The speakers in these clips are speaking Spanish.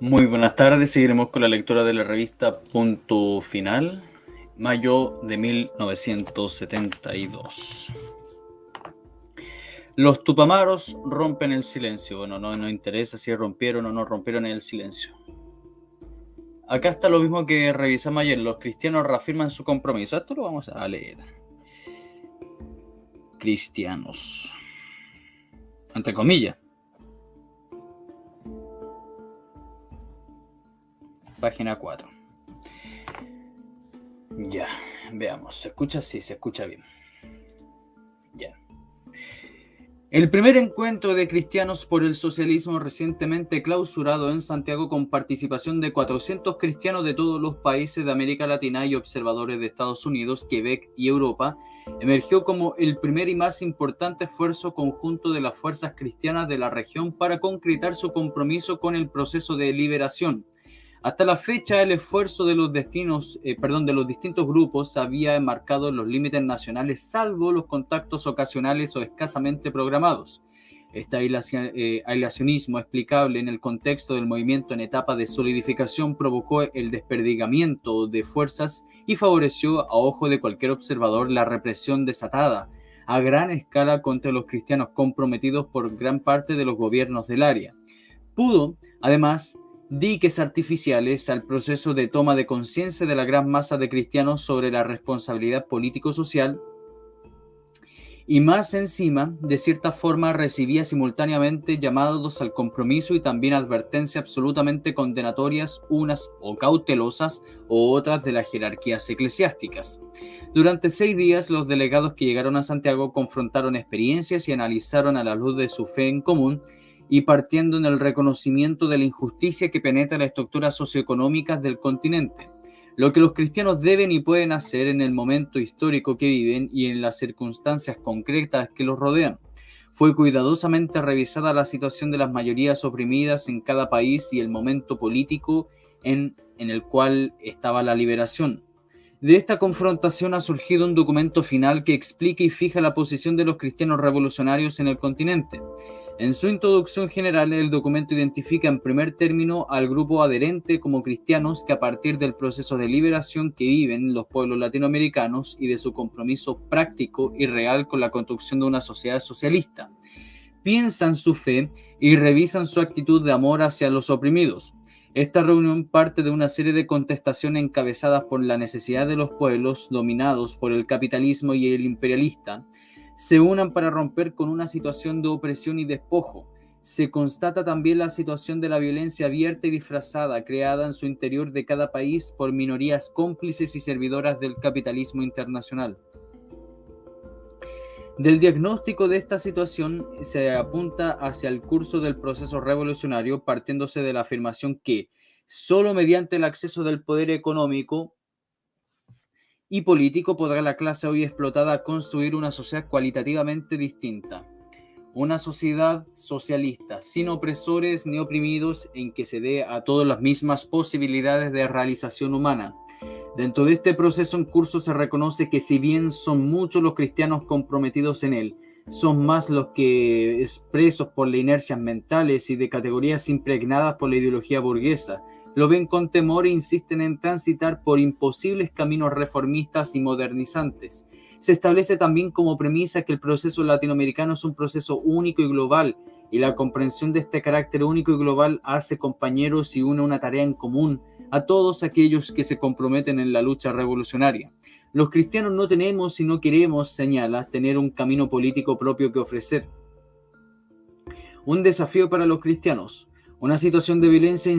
Muy buenas tardes, seguiremos con la lectura de la revista Punto Final, mayo de 1972. Los Tupamaros rompen el silencio. Bueno, no interesa si rompieron o no rompieron el silencio. Acá está lo mismo que revisamos ayer. Los cristianos reafirman su compromiso. Esto lo vamos a leer. Cristianos. Entre comillas. Página 4. Ya, veamos. ¿Se escucha? Sí, se escucha bien. Ya. El primer encuentro de cristianos por el socialismo recientemente clausurado en Santiago con participación de 400 cristianos de todos los países de América Latina y observadores de Estados Unidos, Quebec y Europa, emergió como el primer y más importante esfuerzo conjunto de las fuerzas cristianas de la región para concretar su compromiso con el proceso de liberación. Hasta la fecha, el esfuerzo de los distintos grupos había enmarcado los límites nacionales, salvo los contactos ocasionales o escasamente programados. Este aislacionismo, explicable en el contexto del movimiento en etapa de solidificación, provocó el desperdigamiento de fuerzas y favoreció, a ojo de cualquier observador, la represión desatada a gran escala contra los cristianos comprometidos por gran parte de los gobiernos del área. Pudo, además, diques artificiales al proceso de toma de conciencia de la gran masa de cristianos sobre la responsabilidad político-social y más encima, de cierta forma, recibía simultáneamente llamados al compromiso y también advertencias absolutamente condenatorias, unas o cautelosas o otras de las jerarquías eclesiásticas. Durante 6 días, los delegados que llegaron a Santiago confrontaron experiencias y analizaron a la luz de su fe en común, y partiendo en el reconocimiento de la injusticia que penetra las estructuras socioeconómicas del continente. Lo que los cristianos deben y pueden hacer en el momento histórico que viven y en las circunstancias concretas que los rodean. Fue cuidadosamente revisada la situación de las mayorías oprimidas en cada país y el momento político en el cual estaba la liberación. De esta confrontación ha surgido un documento final que explica y fija la posición de los cristianos revolucionarios en el continente. En su introducción general, el documento identifica en primer término al grupo adherente como cristianos que, a partir del proceso de liberación que viven los pueblos latinoamericanos y de su compromiso práctico y real con la construcción de una sociedad socialista, piensan su fe y revisan su actitud de amor hacia los oprimidos. Esta reunión parte de una serie de contestaciones encabezadas por la necesidad de los pueblos dominados por el capitalismo y el imperialista se unan para romper con una situación de opresión y despojo. Se constata también la situación de la violencia abierta y disfrazada creada en su interior de cada país por minorías cómplices y servidoras del capitalismo internacional. Del diagnóstico de esta situación se apunta hacia el curso del proceso revolucionario, partiéndose de la afirmación que solo mediante el acceso del poder económico y político podrá la clase hoy explotada construir una sociedad cualitativamente distinta. Una sociedad socialista, sin opresores ni oprimidos, en que se dé a todos las mismas posibilidades de realización humana. Dentro de este proceso en curso se reconoce que si bien son muchos los cristianos comprometidos en él, son más los que, expresos por las inercias mentales y de categorías impregnadas por la ideología burguesa, lo ven con temor e insisten en transitar por imposibles caminos reformistas y modernizantes. Se establece también como premisa que el proceso latinoamericano es un proceso único y global, y la comprensión de este carácter único y global hace compañeros y une una tarea en común a todos aquellos que se comprometen en la lucha revolucionaria. Los cristianos no tenemos y no queremos, señala, tener un camino político propio que ofrecer. Un desafío para los cristianos. Una situación de violencia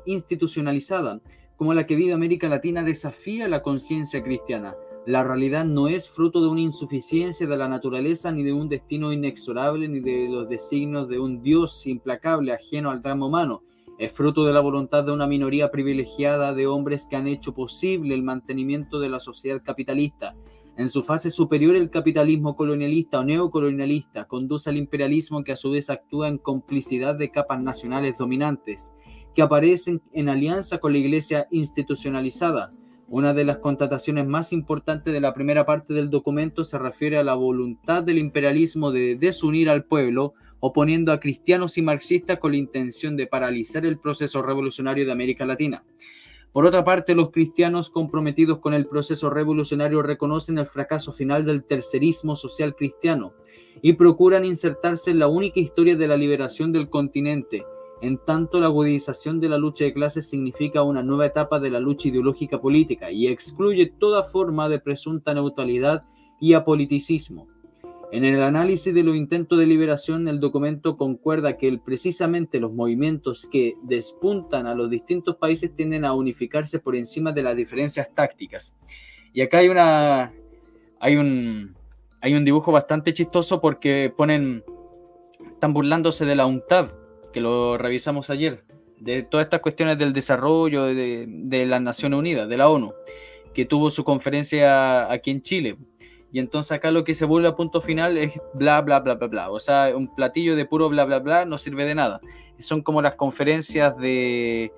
institucionalizada como la que vive América Latina desafía la conciencia cristiana. La realidad no es fruto de una insuficiencia de la naturaleza, ni de un destino inexorable, ni de los designios de un Dios implacable ajeno al drama humano. Es fruto de la voluntad de una minoría privilegiada de hombres que han hecho posible el mantenimiento de la sociedad capitalista. En su fase superior, el capitalismo colonialista o neocolonialista conduce al imperialismo, que a su vez actúa en complicidad de capas nacionales dominantes, que aparecen en alianza con la iglesia institucionalizada. Una de las constataciones más importantes de la primera parte del documento se refiere a la voluntad del imperialismo de desunir al pueblo, oponiendo a cristianos y marxistas con la intención de paralizar el proceso revolucionario de América Latina. Por otra parte, los cristianos comprometidos con el proceso revolucionario reconocen el fracaso final del tercerismo social cristiano y procuran insertarse en la única historia de la liberación del continente. En tanto, la agudización de la lucha de clases significa una nueva etapa de la lucha ideológica política y excluye toda forma de presunta neutralidad y apoliticismo. En el análisis de los intentos de liberación, el documento concuerda que precisamente los movimientos que despuntan a los distintos países tienden a unificarse por encima de las diferencias tácticas. Y acá hay un dibujo bastante chistoso porque están burlándose de la UNCTAD, que lo revisamos ayer, de todas estas cuestiones del desarrollo de las Naciones Unidas, de la ONU, que tuvo su conferencia aquí en Chile. Y entonces acá lo que se burla a punto final es bla, bla, bla, bla, bla. O sea, un platillo de puro bla, bla, bla no sirve de nada. Son como las conferencias del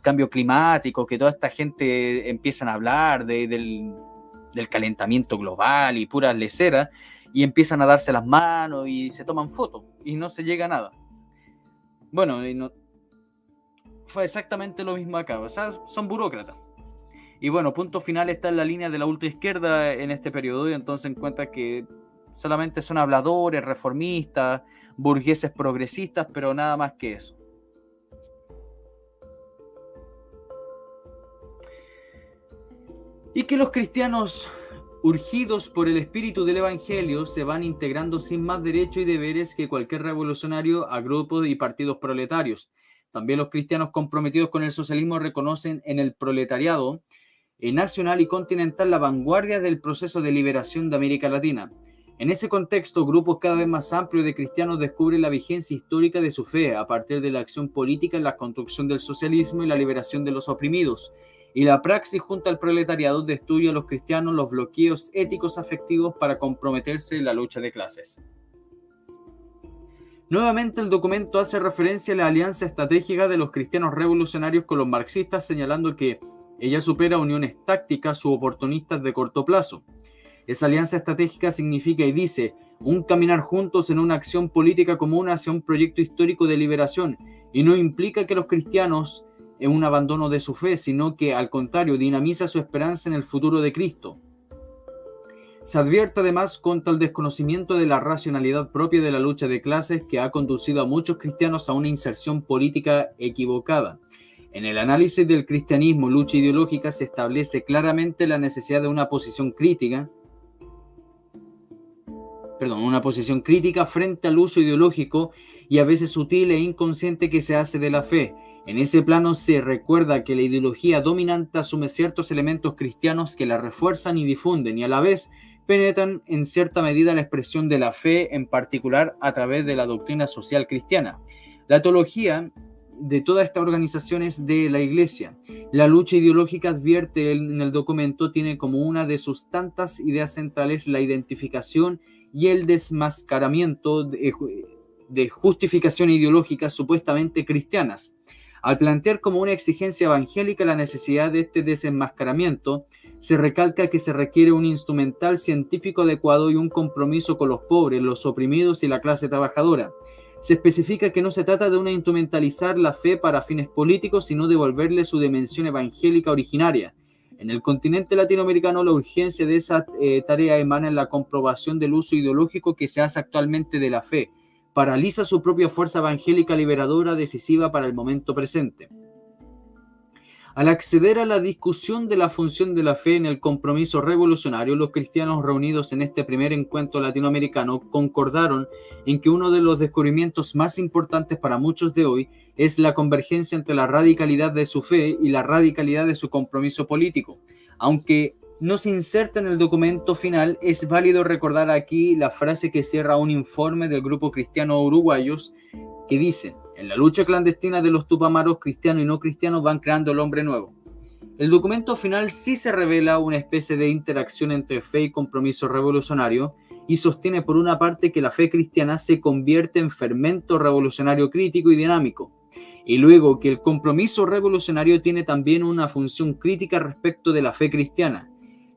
cambio climático, que toda esta gente empiezan a hablar del calentamiento global y puras leceras, y empiezan a darse las manos y se toman fotos y no se llega a nada. Bueno, fue exactamente lo mismo acá. O sea, son burócratas. Y bueno, punto final está en la línea de la ultraizquierda en este periodo, y entonces encuentra que solamente son habladores, reformistas, burgueses progresistas, pero nada más que eso. Y que los cristianos, urgidos por el espíritu del evangelio, se van integrando sin más derechos y deberes que cualquier revolucionario a grupos y partidos proletarios. También los cristianos comprometidos con el socialismo reconocen en el proletariado nacional y continental la vanguardia del proceso de liberación de América Latina. En ese contexto, grupos cada vez más amplios de cristianos descubren la vigencia histórica de su fe a partir de la acción política en la construcción del socialismo y la liberación de los oprimidos. Y la praxis junto al proletariado destruye a los cristianos los bloqueos éticos afectivos para comprometerse en la lucha de clases. Nuevamente el documento hace referencia a la alianza estratégica de los cristianos revolucionarios con los marxistas, señalando que ella supera uniones tácticas u oportunistas de corto plazo. Esa alianza estratégica significa, y dice, un caminar juntos en una acción política común hacia un proyecto histórico de liberación, y no implica que los cristianos en un abandono de su fe, sino que al contrario dinamiza su esperanza en el futuro de Cristo. Se advierte además contra el desconocimiento de la racionalidad propia de la lucha de clases que ha conducido a muchos cristianos a una inserción política equivocada. En el análisis del cristianismo, lucha ideológica, se establece claramente la necesidad de una posición crítica frente al uso ideológico y a veces sutil e inconsciente que se hace de la fe. En ese plano se recuerda que la ideología dominante asume ciertos elementos cristianos que la refuerzan y difunden y a la vez penetran en cierta medida la expresión de la fe, en particular a través de la doctrina social cristiana. La teología de todas estas organizaciones de la Iglesia. La lucha ideológica, advierte en el documento, tiene como una de sus tantas ideas centrales la identificación y el desmascaramiento de justificaciones ideológicas supuestamente cristianas. Al plantear como una exigencia evangélica la necesidad de este desenmascaramiento, se recalca que se requiere un instrumental científico adecuado y un compromiso con los pobres, los oprimidos y la clase trabajadora. Se especifica que no se trata de instrumentalizar la fe para fines políticos, sino devolverle su dimensión evangélica originaria. En el continente latinoamericano, la urgencia de esa tarea emana en la comprobación del uso ideológico que se hace actualmente de la fe. Paraliza su propia fuerza evangélica liberadora decisiva para el momento presente. Al acceder a la discusión de la función de la fe en el compromiso revolucionario, los cristianos reunidos en este primer encuentro latinoamericano concordaron en que uno de los descubrimientos más importantes para muchos de hoy es la convergencia entre la radicalidad de su fe y la radicalidad de su compromiso político. Aunque no se inserta en el documento final, es válido recordar aquí la frase que cierra un informe del grupo cristiano uruguayos que dice: en la lucha clandestina de los tupamaros, cristianos y no cristianos van creando el hombre nuevo. El documento final sí se revela una especie de interacción entre fe y compromiso revolucionario y sostiene por una parte que la fe cristiana se convierte en fermento revolucionario crítico y dinámico, y luego que el compromiso revolucionario tiene también una función crítica respecto de la fe cristiana.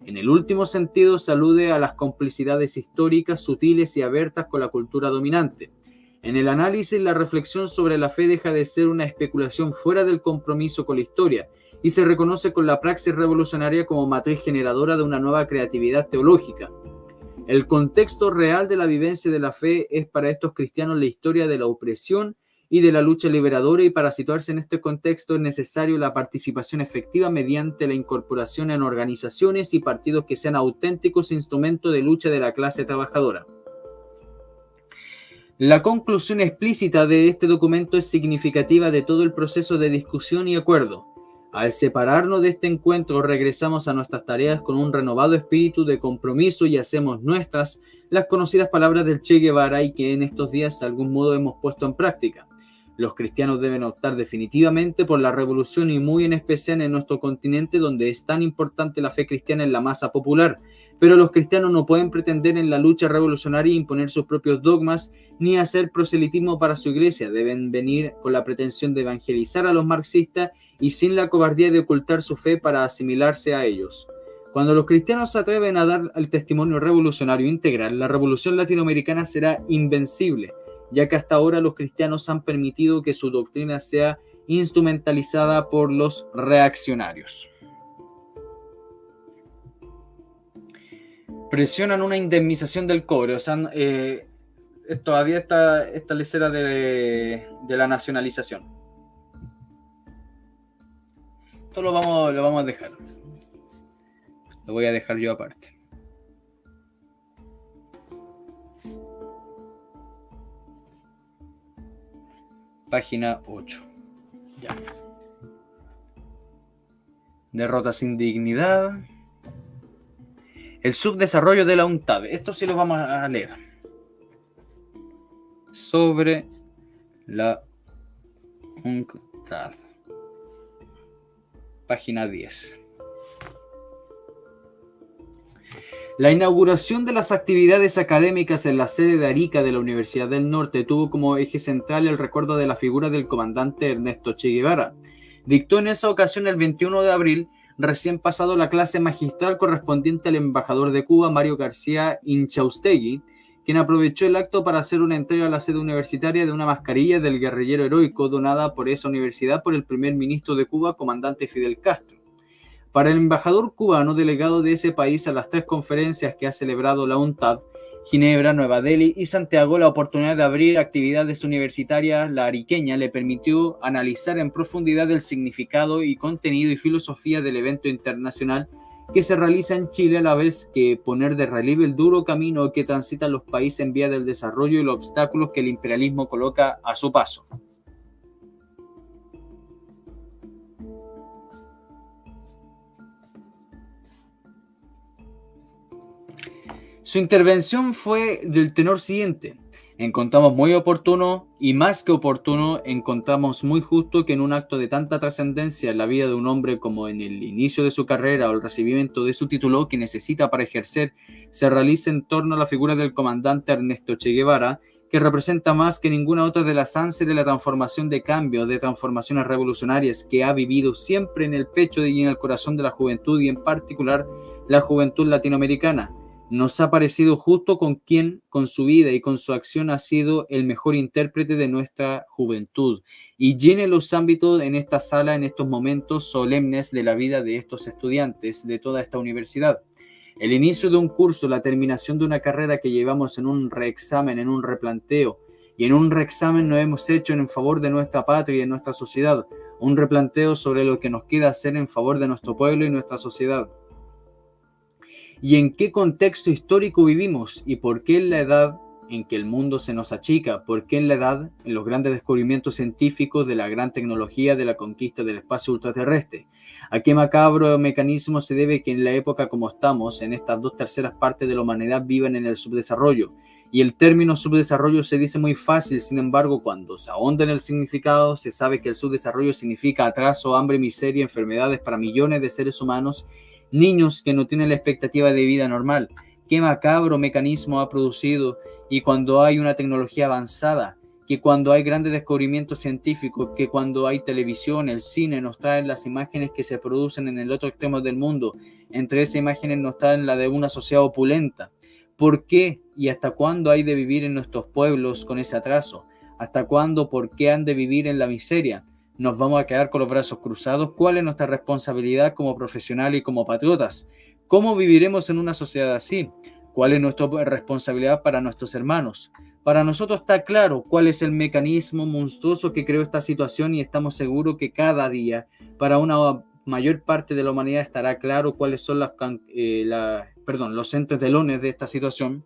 En el último sentido se alude a las complicidades históricas sutiles y abiertas con la cultura dominante. En el análisis, la reflexión sobre la fe deja de ser una especulación fuera del compromiso con la historia y se reconoce con la praxis revolucionaria como matriz generadora de una nueva creatividad teológica. El contexto real de la vivencia de la fe es para estos cristianos la historia de la opresión y de la lucha liberadora, y para situarse en este contexto es necesario la participación efectiva mediante la incorporación en organizaciones y partidos que sean auténticos instrumentos de lucha de la clase trabajadora. La conclusión explícita de este documento es significativa de todo el proceso de discusión y acuerdo. Al separarnos de este encuentro, regresamos a nuestras tareas con un renovado espíritu de compromiso y hacemos nuestras las conocidas palabras del Che Guevara y que en estos días de algún modo hemos puesto en práctica. Los cristianos deben optar definitivamente por la revolución, y muy en especial en nuestro continente, donde es tan importante la fe cristiana en la masa popular. Pero los cristianos no pueden pretender en la lucha revolucionaria imponer sus propios dogmas ni hacer proselitismo para su iglesia. Deben venir con la pretensión de evangelizar a los marxistas y sin la cobardía de ocultar su fe para asimilarse a ellos. Cuando los cristianos se atreven a dar el testimonio revolucionario integral, la revolución latinoamericana será invencible, ya que hasta ahora los cristianos han permitido que su doctrina sea instrumentalizada por los reaccionarios. Presionan una indemnización del cobre, o sea, todavía está esta lecera de la nacionalización. Esto lo vamos a dejar. Lo voy a dejar yo aparte. Página 8. Ya. Derrota sin dignidad. El subdesarrollo de la UNTAD. Esto sí lo vamos a leer. Sobre la UNTAD. Página 10. La inauguración de las actividades académicas en la sede de Arica de la Universidad del Norte tuvo como eje central el recuerdo de la figura del comandante Ernesto Che Guevara. Dictó en esa ocasión, el 21 de abril, recién pasado, la clase magistral correspondiente al embajador de Cuba, Mario García Inchaustegui, quien aprovechó el acto para hacer una entrega a la sede universitaria de una mascarilla del guerrillero heroico donada por esa universidad por el primer ministro de Cuba, comandante Fidel Castro. Para el embajador cubano delegado de ese país a las 3 conferencias que ha celebrado la UNTAD, Ginebra, Nueva Delhi y Santiago, la oportunidad de abrir actividades universitarias la ariqueña le permitió analizar en profundidad el significado y contenido y filosofía del evento internacional que se realiza en Chile, a la vez que poner de relieve el duro camino que transitan los países en vía del desarrollo y los obstáculos que el imperialismo coloca a su paso. Su intervención fue del tenor siguiente: encontramos muy oportuno, y más que oportuno, encontramos muy justo que en un acto de tanta trascendencia en la vida de un hombre como en el inicio de su carrera o el recibimiento de su título que necesita para ejercer, se realice en torno a la figura del comandante Ernesto Che Guevara, que representa más que ninguna otra de las ansias de la transformación, de cambio, de transformaciones revolucionarias que ha vivido siempre en el pecho y en el corazón de la juventud, y en particular la juventud latinoamericana. Nos ha parecido justo con quien, con su vida y con su acción, ha sido el mejor intérprete de nuestra juventud, y llene los ámbitos en esta sala en estos momentos solemnes de la vida de estos estudiantes de toda esta universidad. El inicio de un curso, la terminación de una carrera que llevamos en un reexamen, en un replanteo, y en un reexamen nos hemos hecho en favor de nuestra patria y de nuestra sociedad, un replanteo sobre lo que nos queda hacer en favor de nuestro pueblo y nuestra sociedad. ¿Y en qué contexto histórico vivimos? ¿Y por qué en la edad en que el mundo se nos achica? ¿Por qué en la edad, en los grandes descubrimientos científicos de la gran tecnología de la conquista del espacio ultraterrestre? ¿A qué macabro mecanismo se debe que en la época como estamos, en estas 2/3 partes de la humanidad vivan en el subdesarrollo? Y el término subdesarrollo se dice muy fácil, sin embargo, cuando se ahonda en el significado, se sabe que el subdesarrollo significa atraso, hambre, miseria, enfermedades para millones de seres humanos, niños que no tienen la expectativa de vida normal. ¿Qué macabro mecanismo ha producido? Y cuando hay una tecnología avanzada, que cuando hay grandes descubrimientos científicos, que cuando hay televisión, el cine nos traen las imágenes que se producen en el otro extremo del mundo, entre esas imágenes nos traen la de una sociedad opulenta. ¿Por qué y hasta cuándo hay de vivir en nuestros pueblos con ese atraso? ¿Hasta cuándo? ¿Por qué han de vivir en la miseria? ¿Nos vamos a quedar con los brazos cruzados? ¿Cuál es nuestra responsabilidad como profesionales y como patriotas? ¿Cómo viviremos en una sociedad así? ¿Cuál es nuestra responsabilidad para nuestros hermanos? Para nosotros está claro cuál es el mecanismo monstruoso que creó esta situación y estamos seguros que cada día, para una mayor parte de la humanidad, estará claro cuáles son los entretelones de esta situación,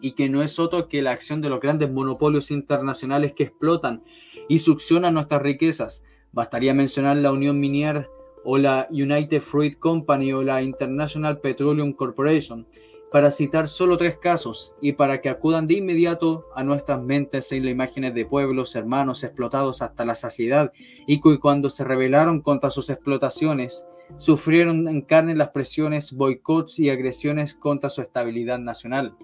y que no es otro que la acción de los grandes monopolios internacionales que explotan y succionan nuestras riquezas. Bastaría mencionar la Unión Minier o la United Fruit Company o la International Petroleum Corporation, para citar solo 3 casos, y para que acudan de inmediato a nuestras mentes las imágenes de pueblos hermanos explotados hasta la saciedad, y que cuando se rebelaron contra sus explotaciones, sufrieron en carne las presiones, boicots y agresiones contra su estabilidad nacional.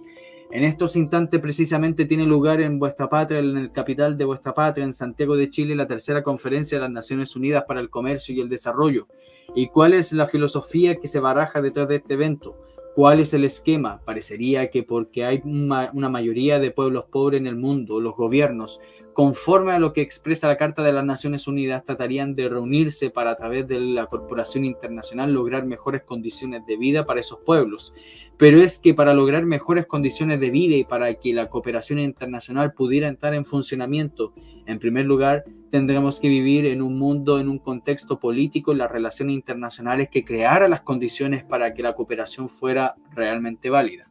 En estos instantes precisamente tiene lugar en vuestra patria, en el capital de vuestra patria, en Santiago de Chile, la tercera conferencia de las Naciones Unidas para el Comercio y el Desarrollo. ¿Y cuál es la filosofía que se baraja detrás de este evento? ¿Cuál es el esquema? Parecería que porque hay una mayoría de pueblos pobres en el mundo, los gobiernos, conforme a lo que expresa la Carta de las Naciones Unidas, tratarían de reunirse para, a través de la corporación internacional, lograr mejores condiciones de vida para esos pueblos. Pero es que para lograr mejores condiciones de vida y para que la cooperación internacional pudiera entrar en funcionamiento, en primer lugar, tendremos que vivir en un mundo, en un contexto político, en las relaciones internacionales que creara las condiciones para que la cooperación fuera realmente válida.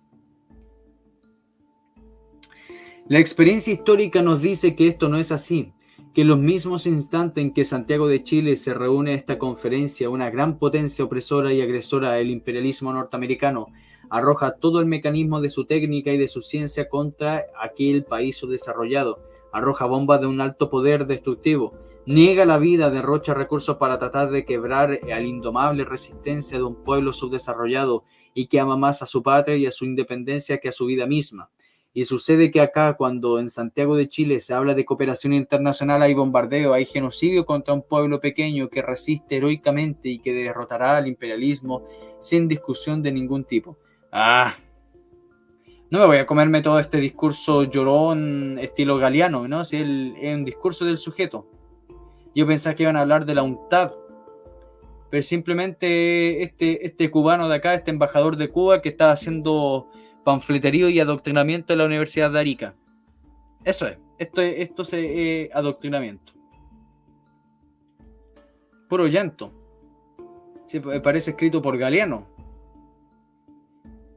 La experiencia histórica nos dice que esto no es así, que en los mismos instantes en que Santiago de Chile se reúne a esta conferencia, una gran potencia opresora y agresora, el imperialismo norteamericano, arroja todo el mecanismo de su técnica y de su ciencia contra aquel país subdesarrollado, arroja bombas de un alto poder destructivo, niega la vida, derrocha recursos para tratar de quebrar a la indomable resistencia de un pueblo subdesarrollado y que ama más a su patria y a su independencia que a su vida misma. Y sucede que acá, cuando en Santiago de Chile se habla de cooperación internacional, hay bombardeo, hay genocidio contra un pueblo pequeño que resiste heroicamente y que derrotará al imperialismo sin discusión de ningún tipo. No me voy a comerme todo este discurso llorón estilo Galeano, ¿no? Si es un discurso del sujeto. Yo pensaba que iban a hablar de la UNTAD, pero simplemente este cubano de acá, este embajador de Cuba que está haciendo panfleterío y adoctrinamiento en la Universidad de Arica. Eso es, esto es adoctrinamiento. Puro llanto. Sí, parece escrito por Galeano.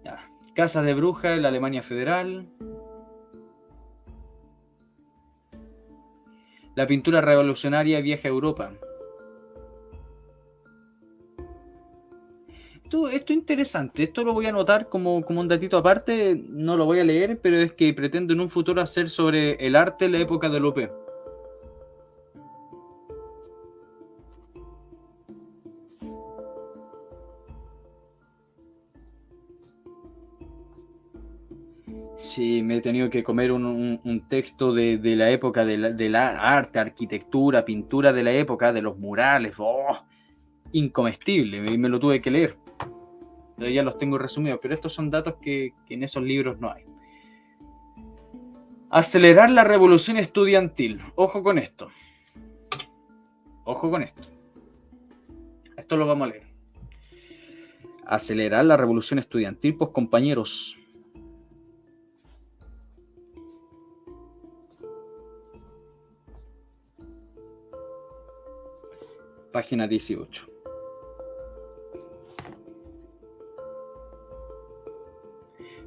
Ya. Casas de brujas en la Alemania Federal. La pintura revolucionaria viaja a Europa. Esto es interesante, esto lo voy a anotar como un datito aparte, no lo voy a leer, pero es que pretendo en un futuro hacer sobre el arte en la época de Lope. Sí, me he tenido que comer un texto de la época de la arte, arquitectura, pintura de la época, de los murales. Incomestible, me lo tuve que leer. Pero ya los tengo resumidos, pero estos son datos que en esos libros no hay. Acelerar la revolución estudiantil. Ojo con esto. Ojo con esto. Esto lo vamos a leer. Acelerar la revolución estudiantil, pues compañeros. Página 18.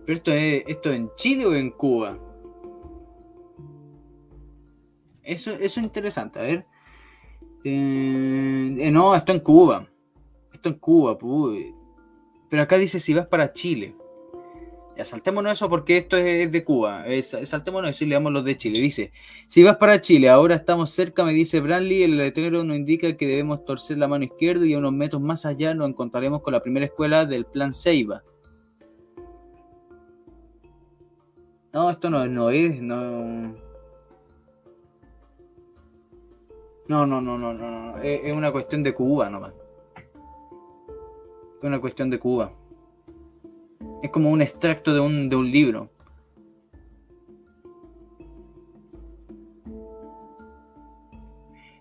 ¿Pero esto es en Chile o en Cuba? Eso es interesante, a ver. No, esto en Cuba. Esto en Cuba, pues. Pero acá dice si vas para Chile. Ya, saltémonos eso porque esto es de Cuba. Saltémonos eso y leamos los de Chile. Dice, si vas para Chile, ahora estamos cerca, me dice Branly, el letrero nos indica que debemos torcer la mano izquierda y unos metros más allá nos encontraremos con la primera escuela del Plan Ceiba. No, esto no es, no. No. Es una cuestión de Cuba nomás. Es una cuestión de Cuba. Es como un extracto de un libro.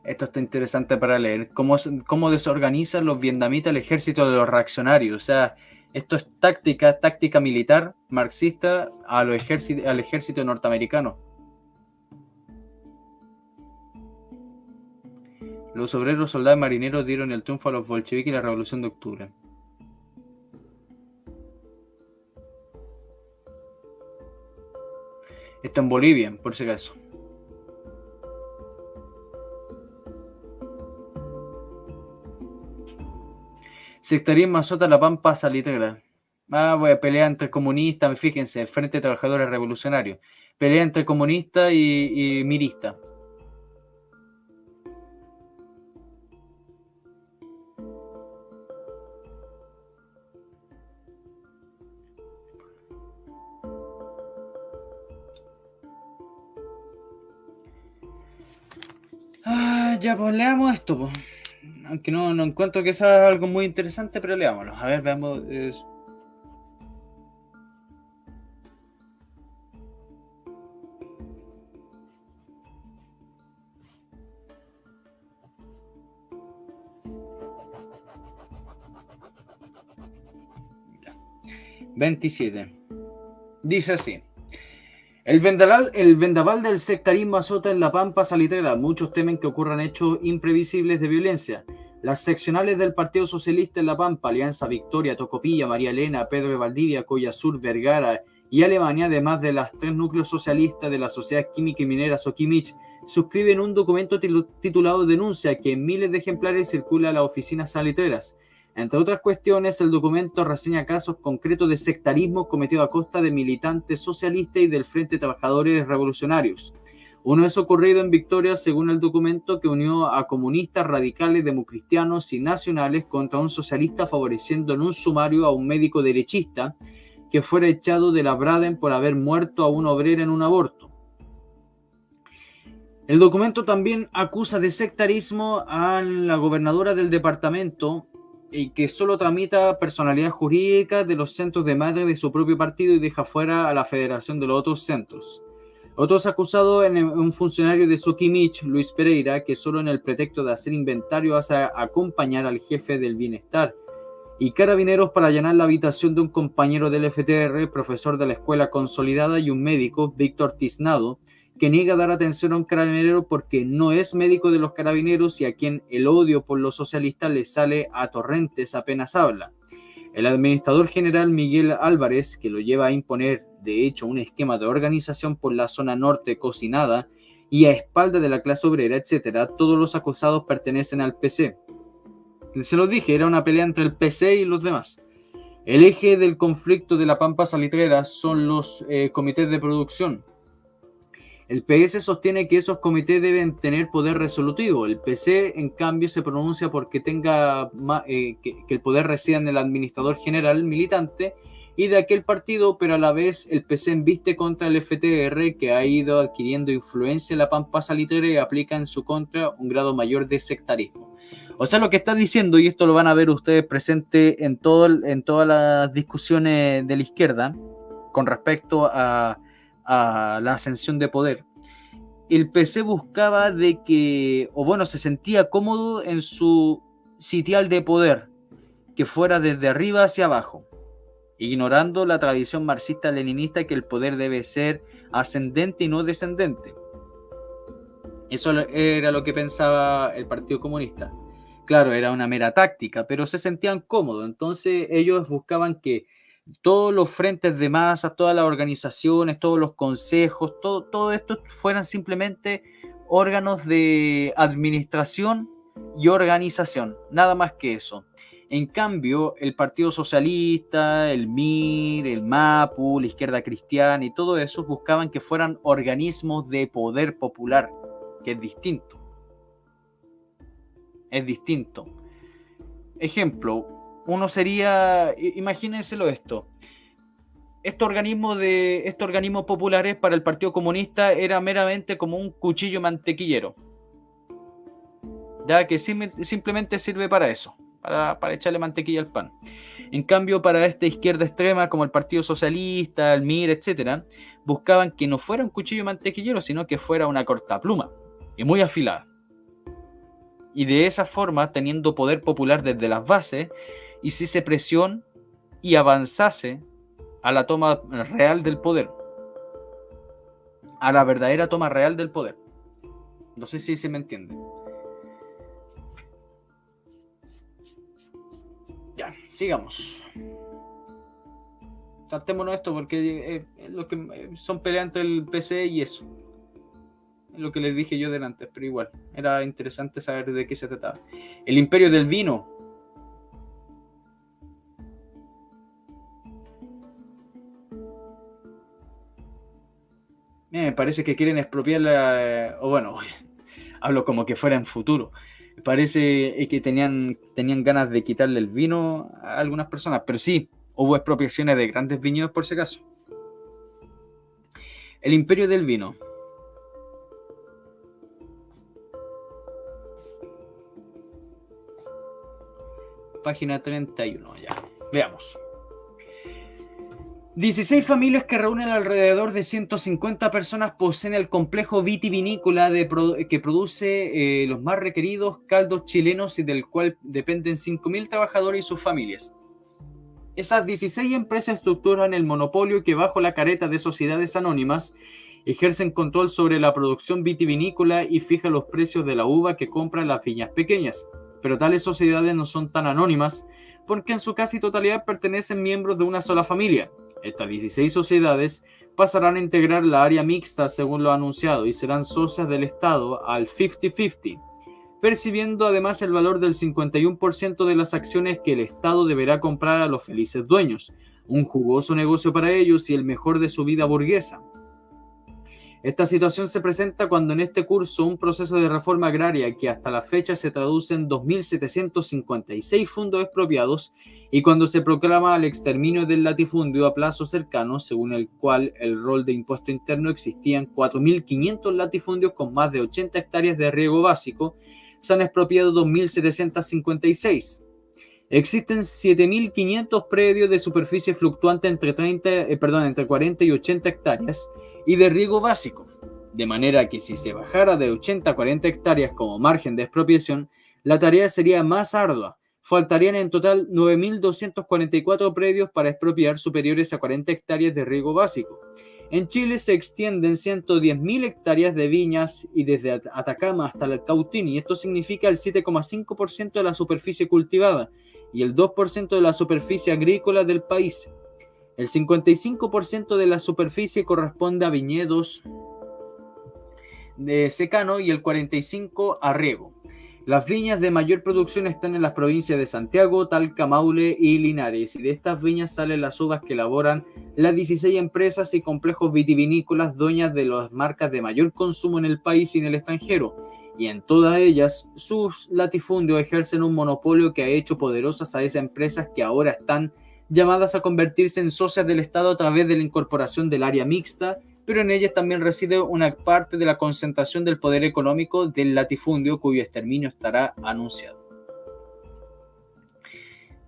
Esto está interesante para leer. Cómo desorganizan los vietnamitas el ejército de los reaccionarios. O sea, esto es táctica militar marxista al ejército norteamericano. Los obreros, soldados y marineros dieron el triunfo a los bolcheviques y la Revolución de Octubre. Esto en Bolivia, por si acaso. Sectarismo azota la Pampa Salitrera. Pelea entre comunistas, fíjense, Frente de Trabajadores Revolucionarios. Pelea entre comunistas y miristas. Ya, pues leamos esto, pues. Aunque no encuentro que sea algo muy interesante, pero leámoslo. A ver, veamos. 27. Dice así. El vendaval del sectarismo azota en la Pampa Salitrera. Muchos temen que ocurran hechos imprevisibles de violencia. Las seccionales del Partido Socialista en La Pampa, Alianza Victoria, Tocopilla, María Elena, Pedro de Valdivia, Collazur, Vergara y Alemania, además de las 3 núcleos socialistas de la Sociedad Química y Minera Soquimich, suscriben un documento titulado Denuncia que en miles de ejemplares circula a las oficinas salitreras. Entre otras cuestiones, el documento reseña casos concretos de sectarismo cometido a costa de militantes socialistas y del Frente de Trabajadores Revolucionarios. Uno es ocurrido en Victoria, según el documento, que unió a comunistas, radicales, democristianos y nacionales contra un socialista, favoreciendo en un sumario a un médico derechista que fuera echado de la Braden por haber muerto a una obrera en un aborto. El documento también acusa de sectarismo a la gobernadora del departamento y que solo tramita personalidad jurídica de los centros de madre de su propio partido y deja fuera a la federación de los otros centros. Otros acusados en un funcionario de Soquimich, Luis Pereira, que solo en el pretexto de hacer inventario hace acompañar al jefe del bienestar, y carabineros para allanar la habitación de un compañero del FTR, profesor de la escuela consolidada, y un médico, Víctor Tiznado, que niega dar atención a un carabinero porque no es médico de los carabineros y a quien el odio por los socialistas le sale a torrentes apenas habla. El administrador general Miguel Álvarez, que lo lleva a imponer, de hecho, un esquema de organización por la zona norte cocinada y a espaldas de la clase obrera, etc., todos los acusados pertenecen al PC. Se los dije, era una pelea entre el PC y los demás. El eje del conflicto de la Pampa Salitrera son los comités de producción. El PS sostiene que esos comités deben tener poder resolutivo. El PC, en cambio, se pronuncia porque tenga que el poder resida en el administrador general militante y de aquel partido, pero a la vez el PC embiste contra el FTR, que ha ido adquiriendo influencia en la Pampa Salitrera y aplica en su contra un grado mayor de sectarismo. O sea, lo que está diciendo, y esto lo van a ver ustedes presente en todas las discusiones de la izquierda con respecto a la ascensión de poder, el PC buscaba de que, o bueno, se sentía cómodo en su sitial de poder, que fuera desde arriba hacia abajo, ignorando la tradición marxista-leninista que el poder debe ser ascendente y no descendente. Eso era lo que pensaba el Partido Comunista. Claro, era una mera táctica, pero se sentían cómodos, entonces ellos buscaban que todos los frentes de masas, todas las organizaciones, todos los consejos, todo esto fueran simplemente órganos de administración y organización, nada más que eso. En cambio, el Partido Socialista, el MIR, el MAPU, la Izquierda Cristiana y todo eso buscaban que fueran organismos de poder popular, que es distinto. Es distinto. Ejemplo, uno sería, imagínenselo esto, estos organismos populares para el Partido Comunista era meramente como un cuchillo mantequillero, ya que simplemente sirve para eso, para echarle mantequilla al pan. En cambio, para esta izquierda extrema, como el Partido Socialista, el MIR, etcétera, buscaban que no fuera un cuchillo mantequillero, sino que fuera una cortapluma y muy afilada. y de esa forma, teniendo poder popular desde las bases, hiciese presión y avanzase a la toma real del poder, a la verdadera toma real del poder. No sé si se me entiende. Ya, sigamos. Saltémonos esto porque es lo que son peleas entre el PC y eso. Es lo que les dije yo delante, pero igual, era interesante saber de qué se trataba. El imperio del vino. Me parece que quieren expropiar o bueno, hablo como que fuera en futuro. Parece que tenían ganas de quitarle el vino a algunas personas, pero sí, hubo expropiaciones de grandes viñedos por si acaso. El imperio del vino. Página 31, ya. Veamos. 16 familias que reúnen alrededor de 150 personas poseen el complejo vitivinícola que produce los más requeridos caldos chilenos y del cual dependen 5.000 trabajadores y sus familias. Esas 16 empresas estructuran el monopolio que bajo la careta de sociedades anónimas ejercen control sobre la producción vitivinícola y fijan los precios de la uva que compran las viñas pequeñas. Pero tales sociedades no son tan anónimas porque en su casi totalidad pertenecen miembros de una sola familia. Estas 16 sociedades pasarán a integrar la área mixta según lo anunciado y serán socias del Estado al 50-50, percibiendo además el valor del 51% de las acciones que el Estado deberá comprar a los felices dueños, un jugoso negocio para ellos y el mejor de su vida burguesa. Esta situación se presenta cuando en este curso un proceso de reforma agraria que hasta la fecha se traduce en 2.756 fondos expropiados y cuando se proclama el exterminio del latifundio a plazo cercano, según el cual el rol de impuesto interno existían 4.500 latifundios con más de 80 hectáreas de riego básico, se han expropiado 2.756. Existen 7.500 predios de superficie fluctuante entre 40 y 80 hectáreas y de riego básico, de manera que si se bajara de 80 a 40 hectáreas como margen de expropiación, la tarea sería más ardua. Faltarían en total 9.244 predios para expropiar superiores a 40 hectáreas de riego básico. En Chile se extienden 110.000 hectáreas de viñas y desde Atacama hasta el Cautín, esto significa el 7,5% de la superficie cultivada y el 2% de la superficie agrícola del país. El 55% de la superficie corresponde a viñedos de secano y el 45% a riego. Las viñas de mayor producción están en las provincias de Santiago, Talca, Maule y Linares, y de estas viñas salen las uvas que elaboran las 16 empresas y complejos vitivinícolas dueñas de las marcas de mayor consumo en el país y en el extranjero, y en todas ellas sus latifundios ejercen un monopolio que ha hecho poderosas a esas empresas que ahora están llamadas a convertirse en socias del Estado a través de la incorporación del área mixta, pero en ellas también reside una parte de la concentración del poder económico del latifundio cuyo exterminio estará anunciado.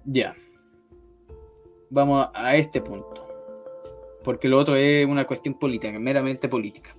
Ya. Vamos a este punto, porque lo otro es una cuestión política, meramente política.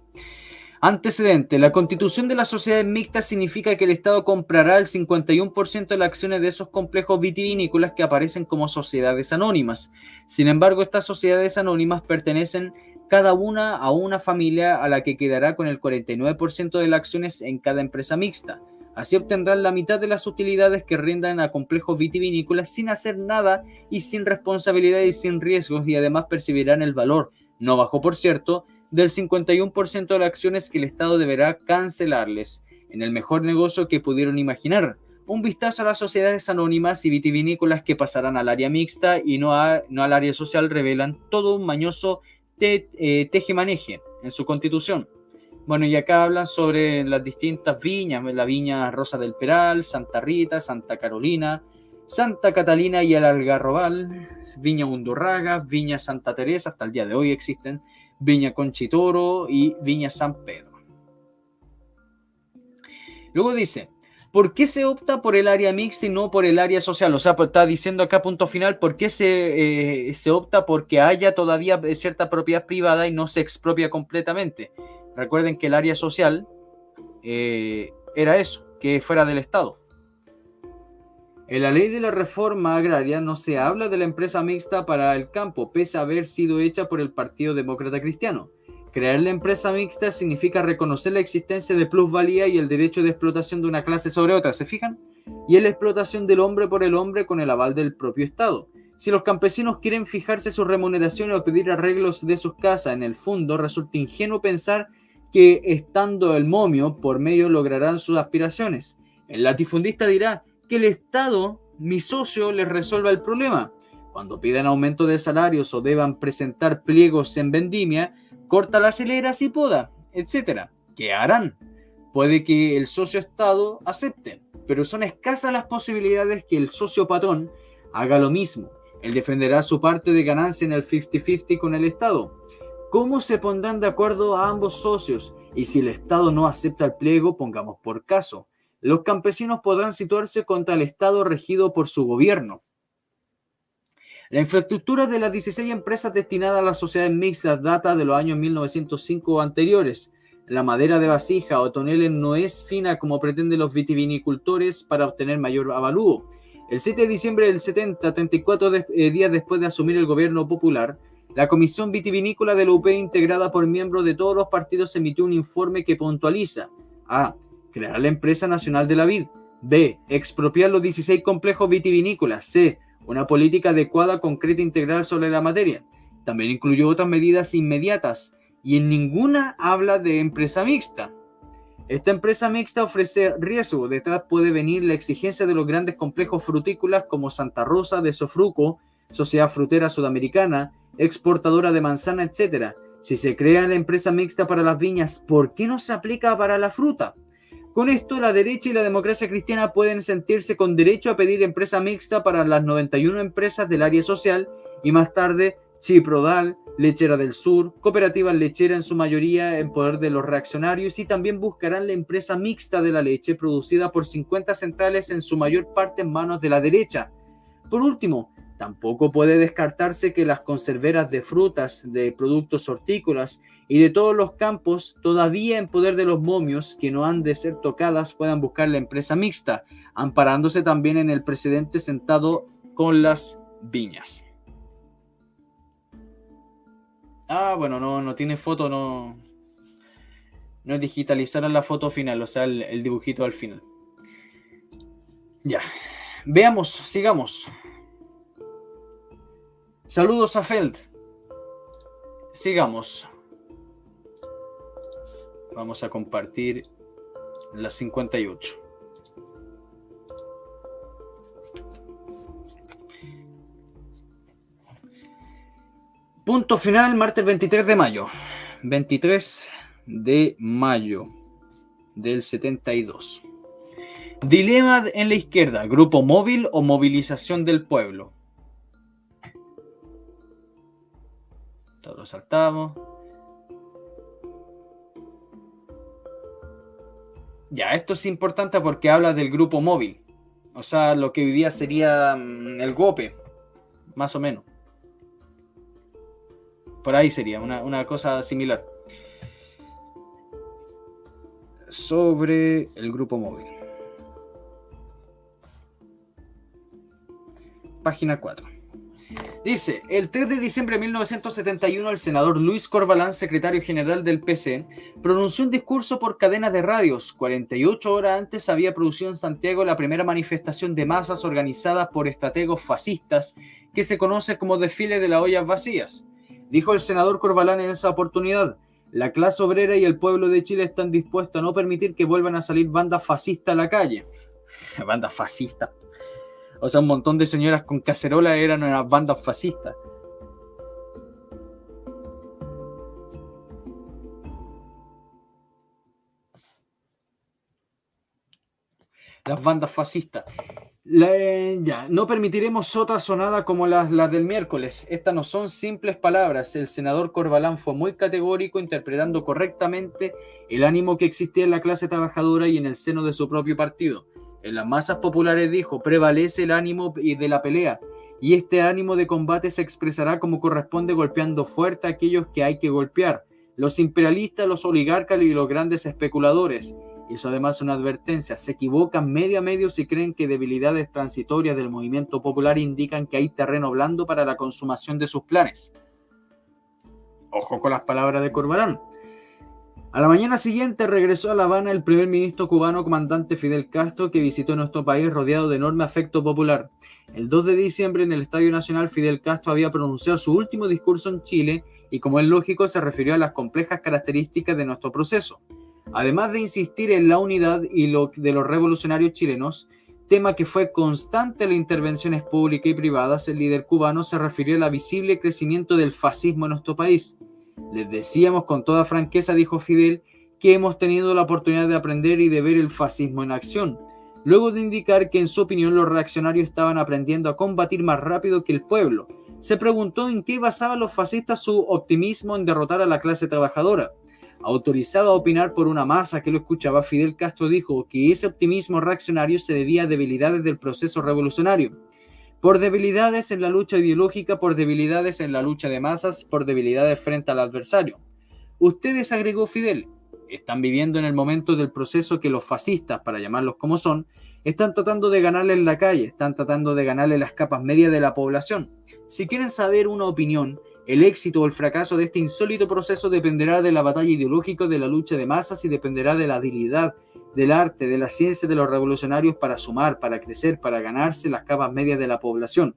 Antecedente. La constitución de las sociedades mixtas significa que el Estado comprará el 51% de las acciones de esos complejos vitivinícolas que aparecen como sociedades anónimas. Sin embargo, estas sociedades anónimas pertenecen cada una a una familia a la que quedará con el 49% de las acciones en cada empresa mixta. Así obtendrán la mitad de las utilidades que rindan a complejos vitivinícolas sin hacer nada y sin responsabilidad y sin riesgos, y además percibirán el valor, no bajo por cierto, del 51% de las acciones que el Estado deberá cancelarles, en el mejor negocio que pudieron imaginar. Un vistazo a las sociedades anónimas y vitivinícolas que pasarán al área mixta y no al área social revelan todo un mañoso tejemaneje en su constitución. Bueno, y acá hablan sobre las distintas viñas, la viña Rosa del Peral, Santa Rita, Santa Carolina, Santa Catalina y el Algarrobal, viña Undurraga, viña Santa Teresa, hasta el día de hoy existen, viña Conchitoro y viña San Pedro. Luego dice, ¿por qué se opta por el área mixta y no por el área social? O sea, pues está diciendo acá punto final, ¿por qué se opta porque haya todavía cierta propiedad privada y no se expropia completamente? Recuerden que el área social era eso, que fuera del Estado. En la ley de la reforma agraria no se habla de la empresa mixta para el campo, pese a haber sido hecha por el Partido Demócrata Cristiano. Crear la empresa mixta significa reconocer la existencia de plusvalía y el derecho de explotación de una clase sobre otra, ¿se fijan? Y es la explotación del hombre por el hombre con el aval del propio Estado. Si los campesinos quieren fijarse su remuneración o pedir arreglos de sus casas, en el fondo resulta ingenuo pensar que estando el momio por medio lograrán sus aspiraciones. El latifundista dirá que el Estado, mi socio, les resuelva el problema. Cuando pidan aumento de salarios o deban presentar pliegos en vendimia, corta las hileras y poda, etc. ¿Qué harán? Puede que el socio Estado acepte, pero son escasas las posibilidades que el socio patrón haga lo mismo. Él defenderá su parte de ganancia en el 50-50 con el Estado. ¿Cómo se pondrán de acuerdo a ambos socios? Y si el Estado no acepta el pliego, pongamos por caso, los campesinos podrán situarse contra el Estado regido por su gobierno. La infraestructura de las 16 empresas destinadas a las sociedades mixtas data de los años 1905 o anteriores. La madera de vasija o toneles no es fina como pretenden los vitivinicultores para obtener mayor avalúo. El 7 de diciembre del 70, 34 días después de asumir el gobierno popular, la Comisión Vitivinícola de la UP, integrada por miembros de todos los partidos, emitió un informe que puntualiza: A. Crear la Empresa Nacional de la Vid. B. Expropiar los 16 complejos vitivinícolas. C. Una política adecuada, concreta e integral sobre la materia. También incluyó otras medidas inmediatas y en ninguna habla de empresa mixta. Esta empresa mixta ofrece riesgo. Detrás puede venir la exigencia de los grandes complejos frutícolas como Santa Rosa de Sofruco, Sociedad Frutera Sudamericana, exportadora de manzana, etc. Si se crea la empresa mixta para las viñas, ¿por qué no se aplica para la fruta? Con esto, la derecha y la democracia cristiana pueden sentirse con derecho a pedir empresa mixta para las 91 empresas del área social y más tarde Chiprodal, Lechera del Sur, cooperativas lecheras en su mayoría en poder de los reaccionarios, y también buscarán la empresa mixta de la leche producida por 50 centrales en su mayor parte en manos de la derecha. Por último, tampoco puede descartarse que las conserveras de frutas, de productos hortícolas y de todos los campos, todavía en poder de los momios que no han de ser tocadas, puedan buscar la empresa mixta, amparándose también en el precedente sentado con las viñas. Bueno, no tiene foto, no digitalizaron la foto final, o sea, el dibujito al final. Ya, veamos, sigamos. Saludos a Feld. Sigamos. Vamos a compartir las 58. Punto final, martes 23 de mayo. 23 de mayo del 72. Dilema en la izquierda: grupo móvil o movilización del pueblo. Lo saltamos. Ya, esto es importante porque habla del grupo móvil. O sea, lo que hoy día sería el GOPE, más o menos. Por ahí sería una cosa similar. Sobre el grupo móvil. Página 4. Dice: el 3 de diciembre de 1971, el senador Luis Corvalán, secretario general del PC, pronunció un discurso por cadena de radios. 48 horas antes había producido en Santiago la primera manifestación de masas organizada por estrategos fascistas que se conoce como desfile de las ollas vacías. Dijo el senador Corvalán en esa oportunidad: la clase obrera y el pueblo de Chile están dispuestos a no permitir que vuelvan a salir bandas fascistas a la calle. Bandas fascistas. O sea, un montón de señoras con cacerola eran unas bandas fascistas. Las bandas fascistas. No permitiremos otra sonada como las del miércoles. Estas no son simples palabras. El senador Corvalán fue muy categórico, interpretando correctamente el ánimo que existía en la clase trabajadora y en el seno de su propio partido. En las masas populares, dijo, prevalece el ánimo de la pelea, y este ánimo de combate se expresará como corresponde, golpeando fuerte a aquellos que hay que golpear: los imperialistas, los oligarcas y los grandes especuladores. Hizo además una advertencia: se equivocan medio a medio si creen que debilidades transitorias del movimiento popular indican que hay terreno blando para la consumación de sus planes. Ojo con las palabras de Corbalán. A la mañana siguiente regresó a La Habana el primer ministro cubano comandante Fidel Castro, que visitó nuestro país rodeado de enorme afecto popular. El 2 de diciembre en el Estadio Nacional, Fidel Castro había pronunciado su último discurso en Chile y, como es lógico, se refirió a las complejas características de nuestro proceso. Además de insistir en la unidad de los revolucionarios chilenos, tema que fue constante en las intervenciones públicas y privadas, el líder cubano se refirió al visible crecimiento del fascismo en nuestro país. Les decíamos con toda franqueza, dijo Fidel, que hemos tenido la oportunidad de aprender y de ver el fascismo en acción, luego de indicar que en su opinión los reaccionarios estaban aprendiendo a combatir más rápido que el pueblo. Se preguntó en qué basaban los fascistas su optimismo en derrotar a la clase trabajadora. Autorizado a opinar por una masa que lo escuchaba, Fidel Castro dijo que ese optimismo reaccionario se debía a debilidades del proceso revolucionario. Por debilidades en la lucha ideológica, por debilidades en la lucha de masas, por debilidades frente al adversario. Ustedes, agregó Fidel, están viviendo en el momento del proceso que los fascistas, para llamarlos como son, están tratando de ganarle en la calle, están tratando de ganarle las capas medias de la población. Si quieren saber una opinión, el éxito o el fracaso de este insólito proceso dependerá de la batalla ideológica, de la lucha de masas y dependerá de la habilidad, del arte, de la ciencia de los revolucionarios para sumar, para crecer, para ganarse las capas medias de la población.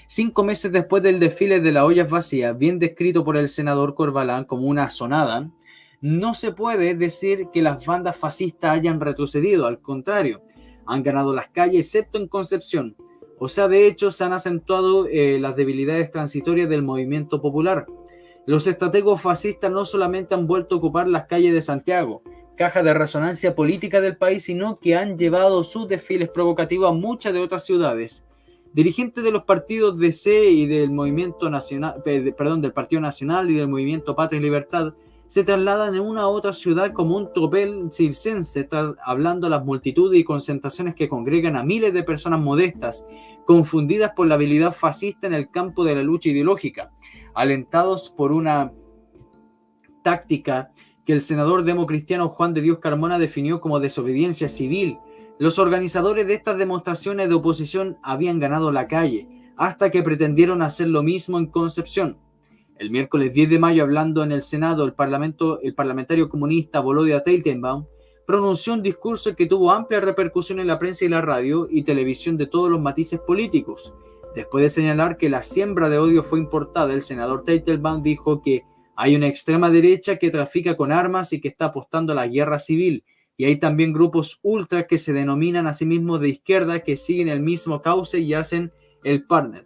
5 meses después del desfile de las ollas vacías, bien descrito por el senador Corbalán como una asonada, no se puede decir que las bandas fascistas hayan retrocedido, al contrario, han ganado las calles excepto en Concepción. O sea, de hecho, se han acentuado las debilidades transitorias del movimiento popular. Los estrategos fascistas no solamente han vuelto a ocupar las calles de Santiago, caja de resonancia política del país, sino que han llevado sus desfiles provocativos a muchas de otras ciudades. Dirigentes de los partidos DC y del Movimiento Nacional, del Partido Nacional y del Movimiento Patria y Libertad se trasladan en una a otra ciudad como un tropel circense, hablando a las multitudes y concentraciones que congregan a miles de personas modestas, confundidas por la habilidad fascista en el campo de la lucha ideológica, alentados por una táctica que el senador democristiano Juan de Dios Carmona definió como desobediencia civil. Los organizadores de estas demostraciones de oposición habían ganado la calle, hasta que pretendieron hacer lo mismo en Concepción. El miércoles 10 de mayo, hablando en el Senado, el parlamentario comunista Volodya Teitelbaum pronunció un discurso que tuvo amplia repercusión en la prensa y la radio y televisión de todos los matices políticos. Después de señalar que la siembra de odio fue importada, el senador Teitelbaum dijo que hay una extrema derecha que trafica con armas y que está apostando a la guerra civil. Y hay también grupos ultra que se denominan a sí mismos de izquierda que siguen el mismo cauce y hacen el partner.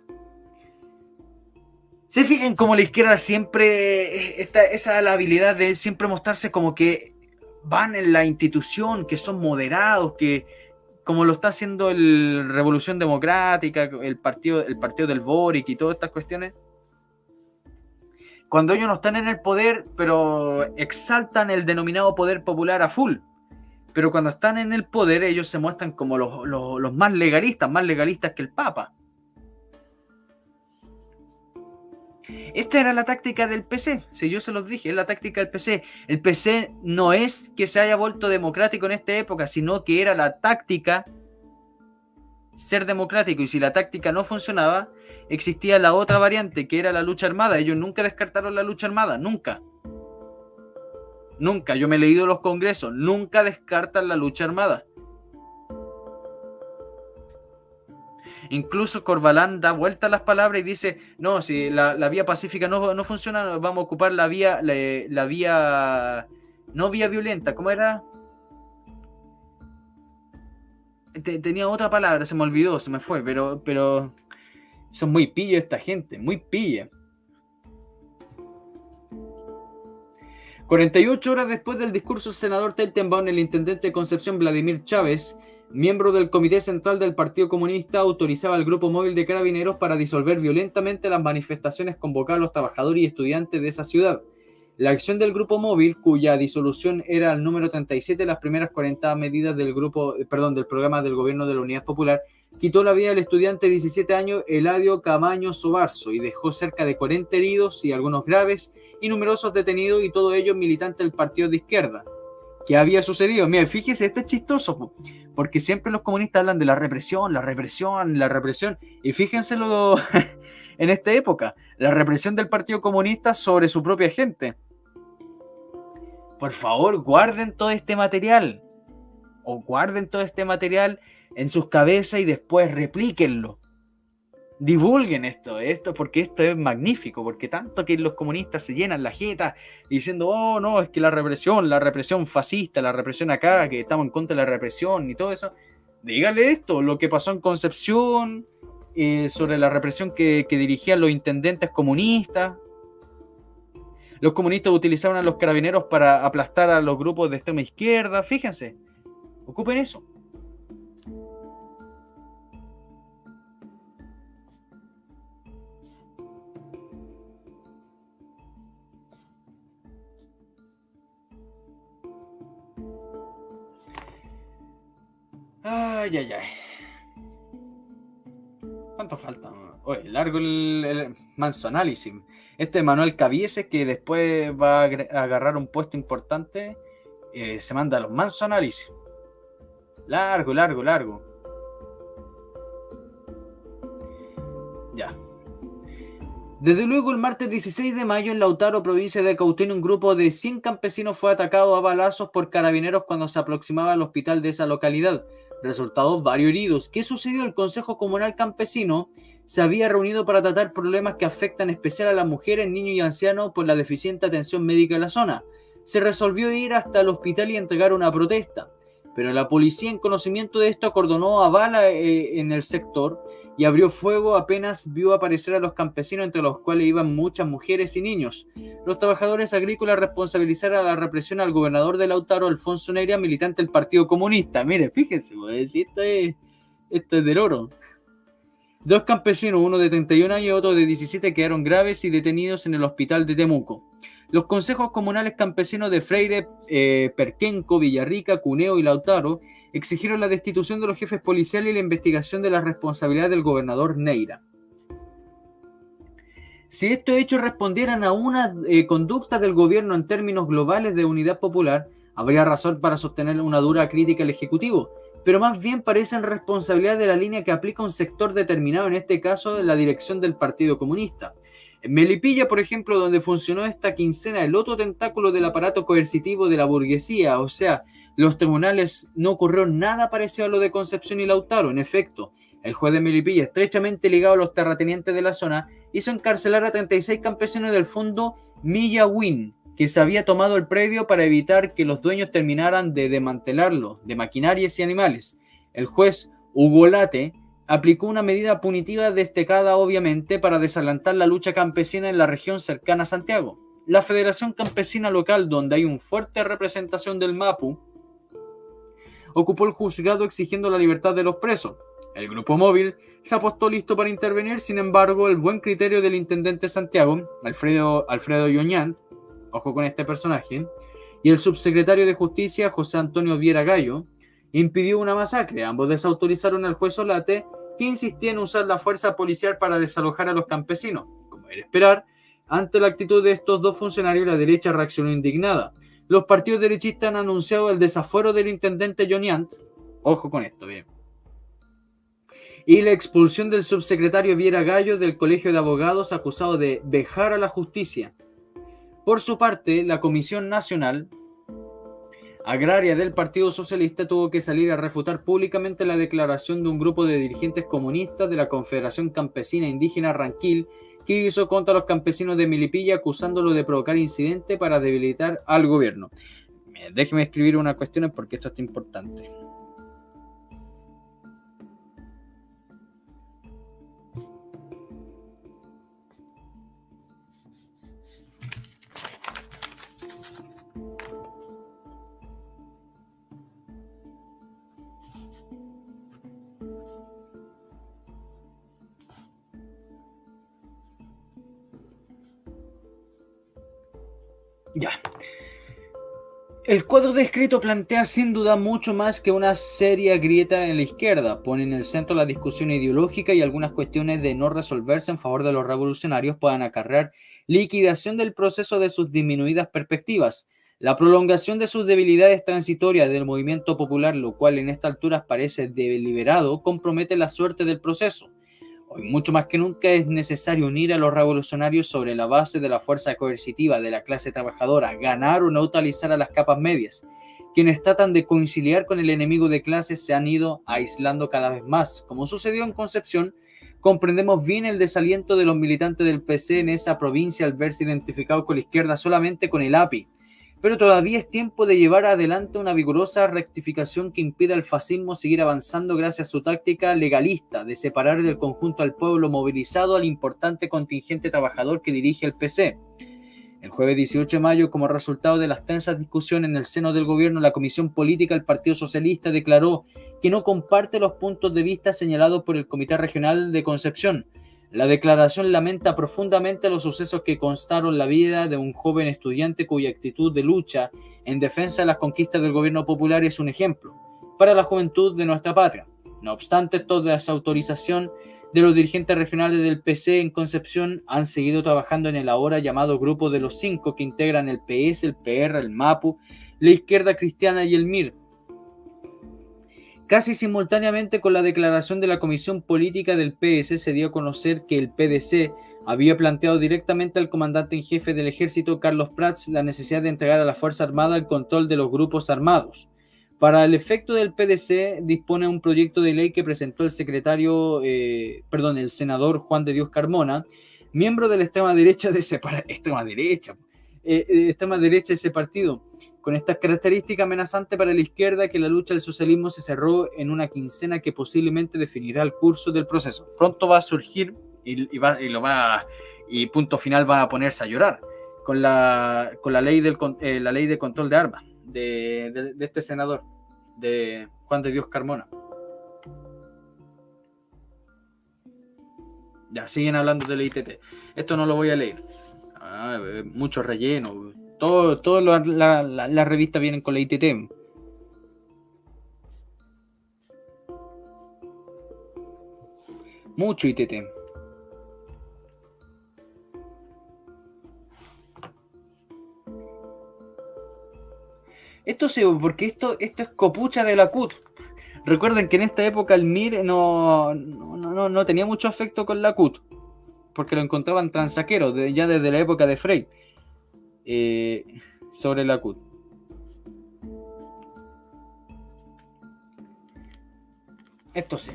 ¿Se fijan cómo la izquierda siempre está esa la habilidad de siempre mostrarse como que van en la institución, que son moderados, que como lo está haciendo el Revolución Democrática, el partido del Boric y todas estas cuestiones? Cuando ellos no están en el poder, pero exaltan el denominado poder popular a full. Pero cuando están en el poder, ellos se muestran como los más legalistas que el Papa. Esta era la táctica del PC, si yo se los dije, es la táctica del PC. El PC no es que se haya vuelto democrático en esta época, sino que era la táctica ser democrático, y si la táctica no funcionaba, existía la otra variante, que era la lucha armada. Ellos nunca descartaron la lucha armada, nunca. Yo me he leído los congresos, nunca descartan la lucha armada. Incluso Corbalán da vuelta a las palabras y dice, no, si la vía pacífica no funciona, vamos a ocupar la vía no vía violenta. ¿Cómo era? Tenía otra palabra, se me olvidó, se me fue, pero son muy pillos esta gente, muy pilla. 48 horas después del discurso del senador Teitelbaum, el intendente de Concepción, Vladimir Chávez, miembro del Comité Central del Partido Comunista, autorizaba al Grupo Móvil de Carabineros para disolver violentamente las manifestaciones convocadas a los trabajadores y estudiantes de esa ciudad. La acción del Grupo Móvil, cuya disolución era el número 37 de las primeras 40 medidas del programa del gobierno de la Unidad Popular, quitó la vida del estudiante de 17 años Eladio Camaño Sobarzo y dejó cerca de 40 heridos y algunos graves y numerosos detenidos, y todos ellos militantes del partido de izquierda. ¿Qué había sucedido? Mira, fíjese, esto es chistoso, porque siempre los comunistas hablan de la represión, la represión, la represión. Y fíjenselo en esta época, la represión del Partido Comunista sobre su propia gente. Por favor, guarden todo este material. O guarden todo este material en sus cabezas y después replíquenlo. Divulguen esto, porque esto es magnífico, porque tanto que los comunistas se llenan la jeta diciendo, oh no, es que la represión fascista, la represión acá, que estamos en contra de la represión y todo eso. Dígale esto, lo que pasó en Concepción, sobre la represión que dirigían los intendentes comunistas. Los comunistas utilizaban a los carabineros para aplastar a los grupos de extrema izquierda. Fíjense, ocupen eso. Ay, ay, ay. ¿Cuánto falta? Oye, largo el manso análisis. Este Manuel Cabieses, que después va a agarrar un puesto importante, se manda a los manso análisis. Largo. Ya. Desde luego, el martes 16 de mayo en Lautaro, provincia de Cautín, un grupo de 100 campesinos fue atacado a balazos por carabineros cuando se aproximaba al hospital de esa localidad. Resultados varios heridos. ¿Qué sucedió? El Consejo Comunal Campesino se había reunido para tratar problemas que afectan en especial a las mujeres, niños y ancianos por la deficiente atención médica en la zona. Se resolvió ir hasta el hospital y entregar una protesta, pero la policía, en conocimiento de esto, acordonó a bala en el sector y abrió fuego apenas vio aparecer a los campesinos, entre los cuales iban muchas mujeres y niños. Los trabajadores agrícolas responsabilizaron a la represión al gobernador de Lautaro, Alfonso Neira, militante del Partido Comunista. Mire, fíjense, esto es del oro. Dos campesinos, uno de 31 años y otro de 17, quedaron graves y detenidos en el hospital de Temuco. Los consejos comunales campesinos de Freire, Perquenco, Villarrica, Cuneo y Lautaro exigieron la destitución de los jefes policiales y la investigación de la responsabilidad del gobernador Neira. Si estos hechos respondieran a una conducta del gobierno en términos globales de unidad popular, habría razón para sostener una dura crítica al Ejecutivo, pero más bien parecen responsabilidad de la línea que aplica un sector determinado, en este caso la dirección del Partido Comunista. En Melipilla, por ejemplo, donde funcionó esta quincena el otro tentáculo del aparato coercitivo de la burguesía, o sea, los tribunales, no ocurrió nada parecido a lo de Concepción y Lautaro. En efecto, el juez de Melipilla, estrechamente ligado a los terratenientes de la zona, hizo encarcelar a 36 campesinos del fondo Millawin, que se había tomado el predio para evitar que los dueños terminaran de desmantelarlo, de maquinarias y animales. El juez Hugo Late aplicó una medida punitiva destacada, obviamente, para desalentar la lucha campesina en la región cercana a Santiago. La Federación Campesina Local, donde hay una fuerte representación del Mapu, ocupó el juzgado exigiendo la libertad de los presos. El grupo móvil se apostó listo para intervenir, sin embargo, el buen criterio del intendente de Santiago, Alfredo Yoñant, ojo con este personaje, y el subsecretario de Justicia, José Antonio Viera Gallo, impidió una masacre. Ambos desautorizaron al juez Olate, que insistía en usar la fuerza policial para desalojar a los campesinos. Como era esperar, ante la actitud de estos dos funcionarios, la derecha reaccionó indignada. Los partidos derechistas han anunciado el desafuero del intendente Yoñant, ojo con esto, bien, y la expulsión del subsecretario Viera Gallo del Colegio de Abogados, acusado de vejar a la justicia. Por su parte, la Comisión Nacional Agraria del Partido Socialista tuvo que salir a refutar públicamente la declaración de un grupo de dirigentes comunistas de la Confederación Campesina Indígena Ranquil, que hizo contra los campesinos de Melipilla, acusándolo de provocar incidentes para debilitar al gobierno. Déjeme escribir unas cuestiones porque esto es importante. Ya. El cuadro descrito plantea sin duda mucho más que una seria grieta en la izquierda. Pone en el centro la discusión ideológica y algunas cuestiones de no resolverse en favor de los revolucionarios puedan acarrear liquidación del proceso de sus disminuidas perspectivas. La prolongación de sus debilidades transitorias del movimiento popular, lo cual en estas alturas parece deliberado, compromete la suerte del proceso. Hoy mucho más que nunca es necesario unir a los revolucionarios sobre la base de la fuerza coercitiva de la clase trabajadora, ganar o neutralizar a las capas medias. Quienes tratan de conciliar con el enemigo de clases se han ido aislando cada vez más. Como sucedió en Concepción, comprendemos bien el desaliento de los militantes del PC en esa provincia al verse identificados con la izquierda solamente con el API. Pero todavía es tiempo de llevar adelante una vigorosa rectificación que impida al fascismo seguir avanzando gracias a su táctica legalista de separar del conjunto al pueblo movilizado al importante contingente trabajador que dirige el PC. El jueves 18 de mayo, como resultado de las tensas discusiones en el seno del gobierno, la Comisión Política del Partido Socialista declaró que no comparte los puntos de vista señalados por el Comité Regional de Concepción. La declaración lamenta profundamente los sucesos que constaron la vida de un joven estudiante cuya actitud de lucha en defensa de las conquistas del gobierno popular es un ejemplo para la juventud de nuestra patria. No obstante, toda esa autorización de los dirigentes regionales del PC en Concepción han seguido trabajando en el ahora llamado Grupo de los Cinco, que integran el PS, el PR, el MAPU, la Izquierda Cristiana y el MIR. Casi simultáneamente con la declaración de la Comisión Política del PS se dio a conocer que el PDC había planteado directamente al comandante en jefe del ejército, Carlos Prats, la necesidad de entregar a la Fuerza Armada el control de los grupos armados. Para el efecto del PDC dispone un proyecto de ley que presentó el senador Juan de Dios Carmona, miembro de la extrema derecha de ese partido, con estas características amenazantes para la izquierda que la lucha del socialismo se cerró en una quincena que posiblemente definirá el curso del proceso. Pronto va a surgir y punto final van a ponerse a llorar con la ley de control de armas de este senador, de Juan de Dios Carmona. Ya, siguen hablando de la ITT. Esto no lo voy a leer. Mucho relleno. Todas las revistas vienen con la ITT. Mucho ITT. Esto sí, porque esto es copucha de la CUT. Recuerden que en esta época el MIR no tenía mucho afecto con la CUT, porque lo encontraban transaqueros ya desde la época de Frey sobre la CUT. Esto sí.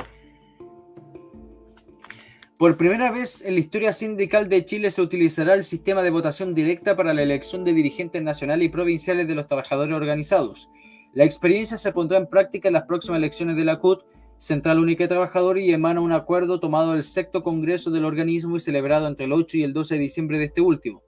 Por primera vez en la historia sindical de Chile se utilizará el sistema de votación directa para la elección de dirigentes nacionales y provinciales de los trabajadores organizados. La experiencia se pondrá en práctica en las próximas elecciones de la CUT, Central Única de Trabajadores, y emana un acuerdo tomado del sexto congreso del organismo y celebrado entre el 8 y el 12 de diciembre de este último.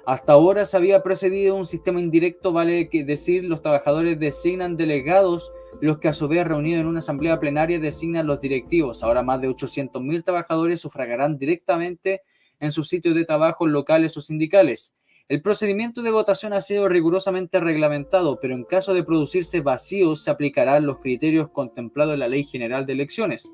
Hasta ahora se había precedido un sistema indirecto, vale decir, los trabajadores designan delegados, los que a su vez reunidos en una asamblea plenaria designan los directivos. Ahora más de 800.000 trabajadores sufragarán directamente en sus sitios de trabajo locales o sindicales. El procedimiento de votación ha sido rigurosamente reglamentado, pero en caso de producirse vacíos se aplicarán los criterios contemplados en la Ley General de Elecciones.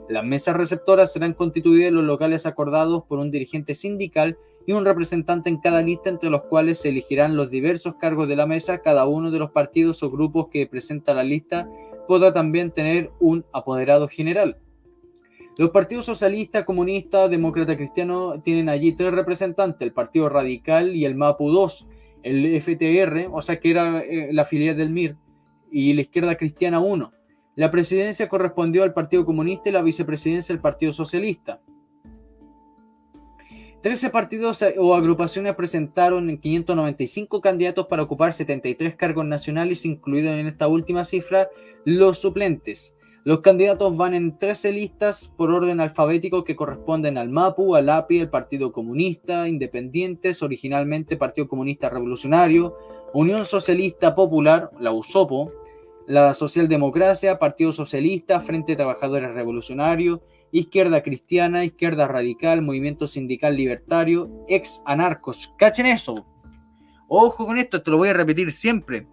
Las mesas receptoras serán constituidas en los locales acordados por un dirigente sindical y un representante en cada lista, entre los cuales se elegirán los diversos cargos de la mesa. Cada uno de los partidos o grupos que presenta la lista podrá también tener un apoderado general. Los partidos socialista, comunista, demócrata, cristiano tienen allí 3 representantes, el Partido Radical y el MAPU 2, el FTR, o sea que era la filial del MIR, y la Izquierda Cristiana 1. La presidencia correspondió al Partido Comunista y la vicepresidencia al Partido Socialista. 13 partidos o agrupaciones presentaron 595 candidatos para ocupar 73 cargos nacionales, incluidos en esta última cifra los suplentes. Los candidatos van en 13 listas por orden alfabético que corresponden al MAPU, al API, al Partido Comunista, Independientes, originalmente Partido Comunista Revolucionario, Unión Socialista Popular, la USOPO, la Socialdemocracia, Partido Socialista, Frente de Trabajadores Revolucionario, Izquierda Cristiana, Izquierda Radical, Movimiento Sindical Libertario, ex anarcos. ¡Cachen eso! Ojo con esto, te lo voy a repetir siempre.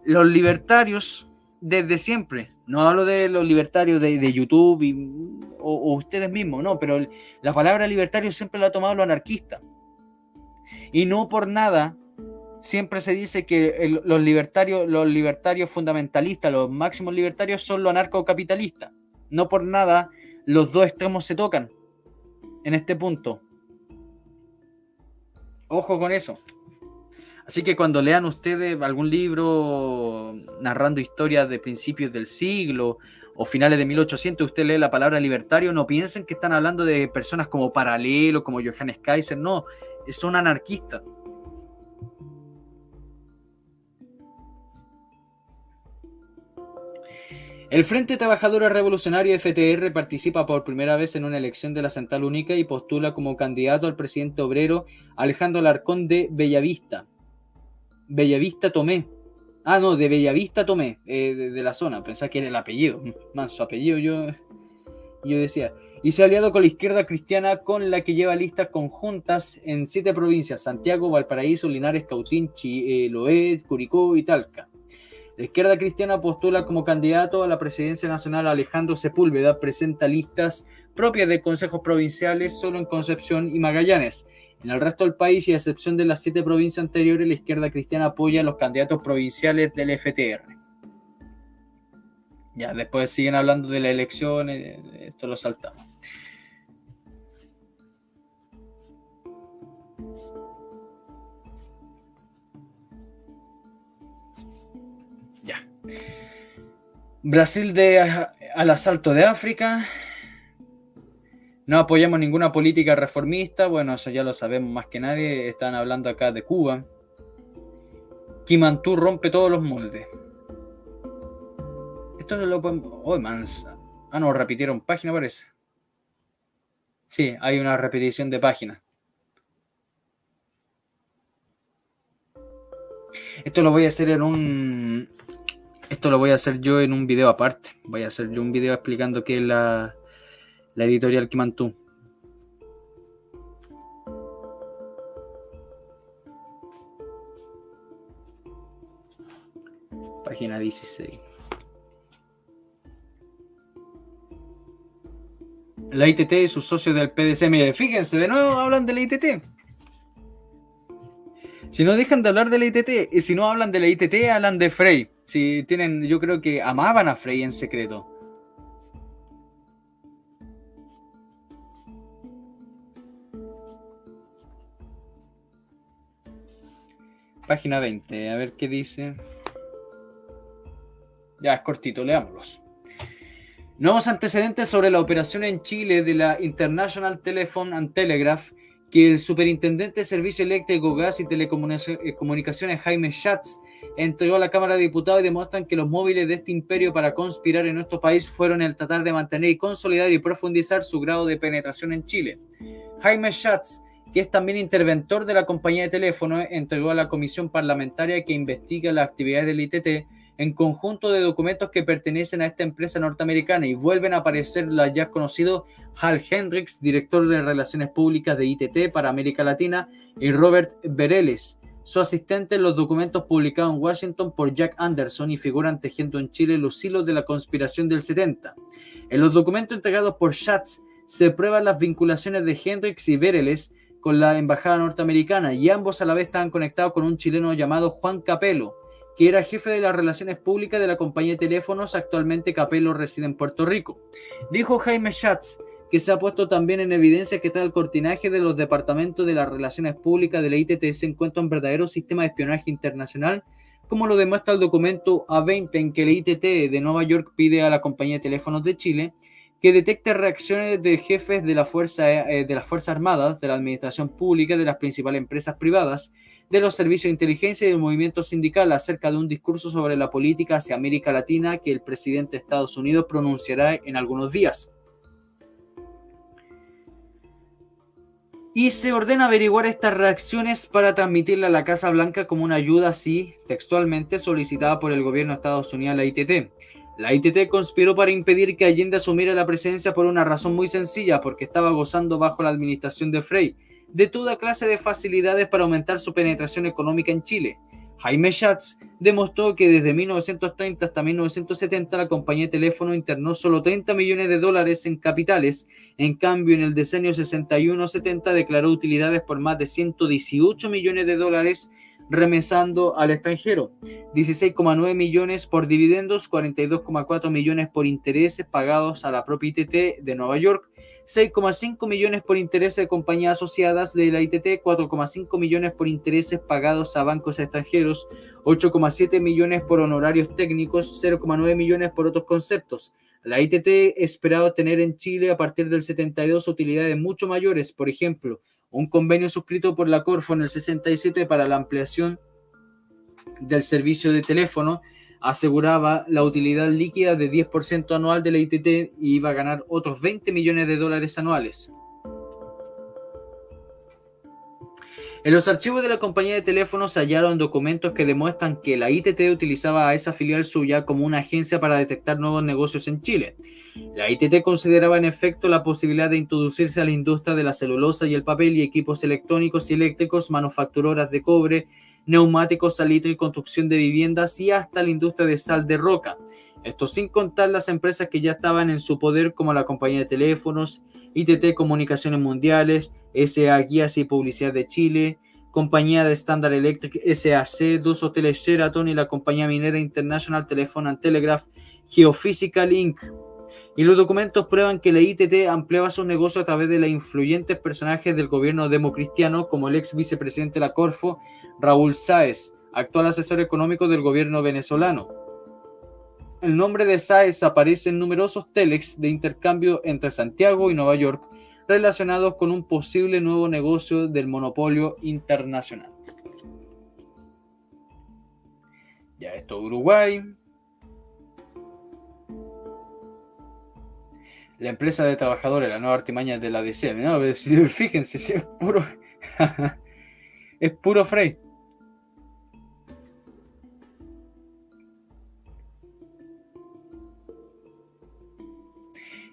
Los libertarios, desde siempre, no hablo de los libertarios de YouTube o ustedes mismos, no, pero la palabra libertario siempre la ha tomado los anarquistas. Y no por nada siempre se dice que los libertarios fundamentalistas, los máximos libertarios son los anarcocapitalistas. No por nada los dos extremos se tocan en este punto. Ojo con eso. Así que cuando lean ustedes algún libro narrando historias de principios del siglo o finales de 1800, usted lee la palabra libertario, no piensen que están hablando de personas como Paralelo, como Johannes Kaiser, no, son anarquistas. El Frente Trabajadores Revolucionario FTR participa por primera vez en una elección de la Central Única y postula como candidato al presidente obrero Alejandro Alarcón de Bellavista. Bellavista Tomé. Ah, no, de Bellavista Tomé, de la zona. Pensaba que era el apellido. Man, su apellido yo decía. Y se ha aliado con la izquierda cristiana, con la que lleva listas conjuntas en 7 provincias: Santiago, Valparaíso, Linares, Cautín, Chiloé, Curicó y Talca. La izquierda cristiana postula como candidato a la presidencia nacional a Alejandro Sepúlveda. Presenta listas propias de consejos provinciales solo en Concepción y Magallanes. En el resto del país, y a excepción de las 7 provincias anteriores, la izquierda cristiana apoya a los candidatos provinciales del FTR. Ya, después siguen hablando de la elección, esto lo saltamos. Ya. Brasil al asalto de África. No apoyamos ninguna política reformista. Bueno, eso ya lo sabemos más que nadie. Están hablando acá de Cuba. Kimantú rompe todos los moldes. Esto no lo podemos... Oh, mansa. Ah, no, repitieron página, parece. Sí, hay una repetición de página. Esto lo voy a hacer Esto lo voy a hacer yo en un video aparte. Voy a hacer yo un video explicando qué es la editorial Kimantú. Página 16. La ITT y sus socios del PDC. Mire, fíjense, de nuevo hablan de la ITT. Si no dejan de hablar de la ITT, y si no hablan de la ITT, hablan de Frey. Si tienen, yo creo que amaban a Frey en secreto. Página 20, a ver qué dice. Ya, es cortito, leámoslos. Nuevos antecedentes sobre la operación en Chile de la International Telephone and Telegraph, que el superintendente de Servicio Eléctrico, Gas y Telecomunicaciones Jaime Schatz entregó a la Cámara de Diputados, y demuestran que los móviles de este imperio para conspirar en nuestro país fueron el tratar de mantener y consolidar y profundizar su grado de penetración en Chile. Jaime Schatz, que es también interventor de la compañía de teléfono, entregó a la comisión parlamentaria que investiga las actividades del ITT en conjunto de documentos que pertenecen a esta empresa norteamericana, y vuelven a aparecer el ya conocido Hal Hendricks, director de Relaciones Públicas de ITT para América Latina, y Robert Bereles, su asistente, en los documentos publicados en Washington por Jack Anderson, y figuran tejiendo en Chile los hilos de la conspiración del 70. En los documentos entregados por Schatz se prueban las vinculaciones de Hendricks y Bereles con la embajada norteamericana, y ambos a la vez estaban conectados con un chileno llamado Juan Capello, que era jefe de las relaciones públicas de la compañía de teléfonos. Actualmente Capello reside en Puerto Rico. Dijo Jaime Schatz que se ha puesto también en evidencia que tras el cortinaje de los departamentos de las relaciones públicas de la ITT se encuentra un verdadero sistema de espionaje internacional, como lo demuestra el documento A20, en que la ITT de Nueva York pide a la compañía de teléfonos de Chile que detecte reacciones de jefes de las Fuerzas Armadas, de la Administración Pública, de las principales empresas privadas, de los servicios de inteligencia y del movimiento sindical acerca de un discurso sobre la política hacia América Latina que el presidente de Estados Unidos pronunciará en algunos días. Y se ordena averiguar estas reacciones para transmitirla a la Casa Blanca como una ayuda, así textualmente solicitada por el gobierno de Estados Unidos a la ITT. La ITT conspiró para impedir que Allende asumiera la presidencia por una razón muy sencilla: porque estaba gozando bajo la administración de Frey de toda clase de facilidades para aumentar su penetración económica en Chile. Jaime Schatz demostró que desde 1930 hasta 1970 la compañía de teléfono internó solo $30 millones en capitales. En cambio, en el decenio 61-70 declaró utilidades por más de $118 millones remesando al extranjero, 16,9 millones por dividendos, 42,4 millones por intereses pagados a la propia ITT de Nueva York, 6,5 millones por intereses de compañías asociadas de la ITT, 4,5 millones por intereses pagados a bancos extranjeros, 8,7 millones por honorarios técnicos, 0,9 millones por otros conceptos. La ITT esperaba tener en Chile a partir del 72 utilidades mucho mayores, por ejemplo, un convenio suscrito por la Corfo en el 67 para la ampliación del servicio de teléfono aseguraba la utilidad líquida de 10% anual de la ITT y iba a ganar otros $20 millones anuales. En los archivos de la compañía de teléfonos se hallaron documentos que demuestran que la ITT utilizaba a esa filial suya como una agencia para detectar nuevos negocios en Chile. La ITT consideraba en efecto la posibilidad de introducirse a la industria de la celulosa y el papel y equipos electrónicos y eléctricos, manufactureras de cobre, neumáticos, salitre y construcción de viviendas y hasta la industria de sal de roca. Esto sin contar las empresas que ya estaban en su poder como la compañía de teléfonos, ITT Comunicaciones Mundiales, SA Guías y Publicidad de Chile, compañía de Standard Electric SAC, dos hoteles Sheraton y la compañía minera International Telephone and Telegraph Geophysical Inc. Y los documentos prueban que la ITT ampliaba sus negocios a través de los influyentes personajes del gobierno democristiano, como el ex vicepresidente de la Corfo, Raúl Sáez, actual asesor económico del gobierno venezolano. El nombre de Sáez aparece en numerosos telex de intercambio entre Santiago y Nueva York relacionados con un posible nuevo negocio del monopolio internacional. Ya esto Uruguay. La empresa de trabajadores, la nueva artimaña de la DC. No, fíjense, es puro es puro Frey.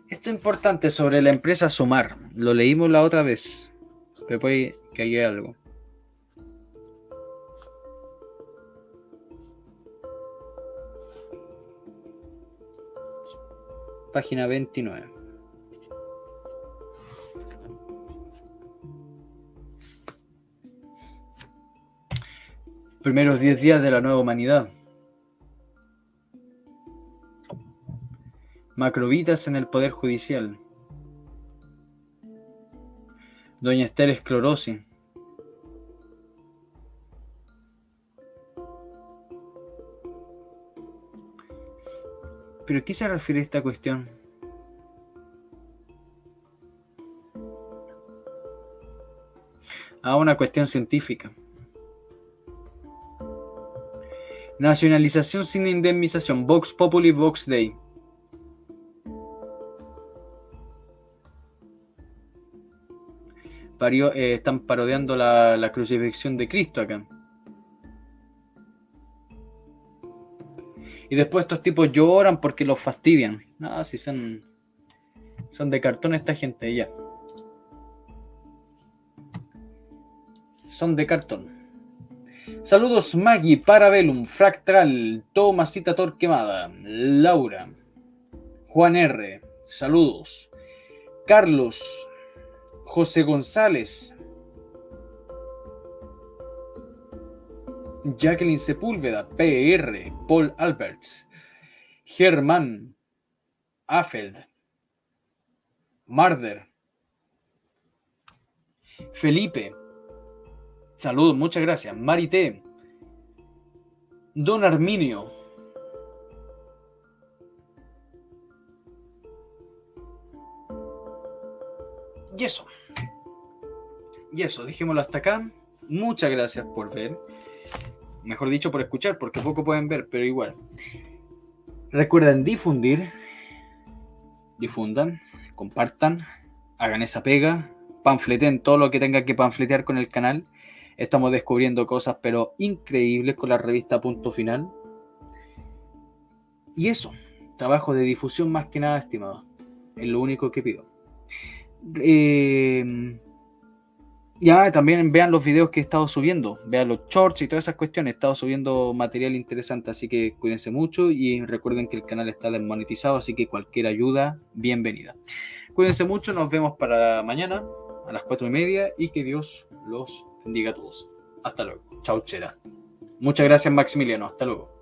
Esto es importante sobre la empresa Sumar. Lo leímos la otra vez. Pero puede que haya algo. Página 29. Primeros 10 días de la nueva humanidad. Macrovitas en el Poder Judicial. Doña Esther esclerosis. ¿Pero a qué se refiere esta cuestión? A una cuestión científica. Nacionalización sin indemnización. Vox Populi, Vox Dei. Están parodiando la crucifixión de Cristo acá. Y después estos tipos lloran porque los fastidian. No, si son de cartón esta gente, ya. Son de cartón. Saludos Maggie, Parabellum, Fractal, Tomasita Torquemada, Laura, Juan R, saludos. Carlos, José González, Jacqueline Sepúlveda, PR, Paul Alberts, Germán, Afeld, Marder, Felipe, saludos, muchas gracias. Marité, Don Arminio, y eso, dejémoslo hasta acá. Muchas gracias por ver. Mejor dicho, por escuchar, porque poco pueden ver, pero igual. Recuerden difundan, compartan, hagan esa pega, panfleten todo lo que tengan que panfletear con el canal. Estamos descubriendo cosas, pero increíbles con la revista Punto Final. Y eso, trabajo de difusión más que nada, estimado. Es lo único que pido. Ya también vean los videos que he estado subiendo, vean los shorts y todas esas cuestiones. He estado subiendo material interesante, así que cuídense mucho y recuerden que el canal está desmonetizado, así que cualquier ayuda, bienvenida. Cuídense mucho, nos vemos para mañana a las 4:30 y que Dios los bendiga a todos. Hasta luego. Chau, chera. Muchas gracias, Maximiliano. Hasta luego.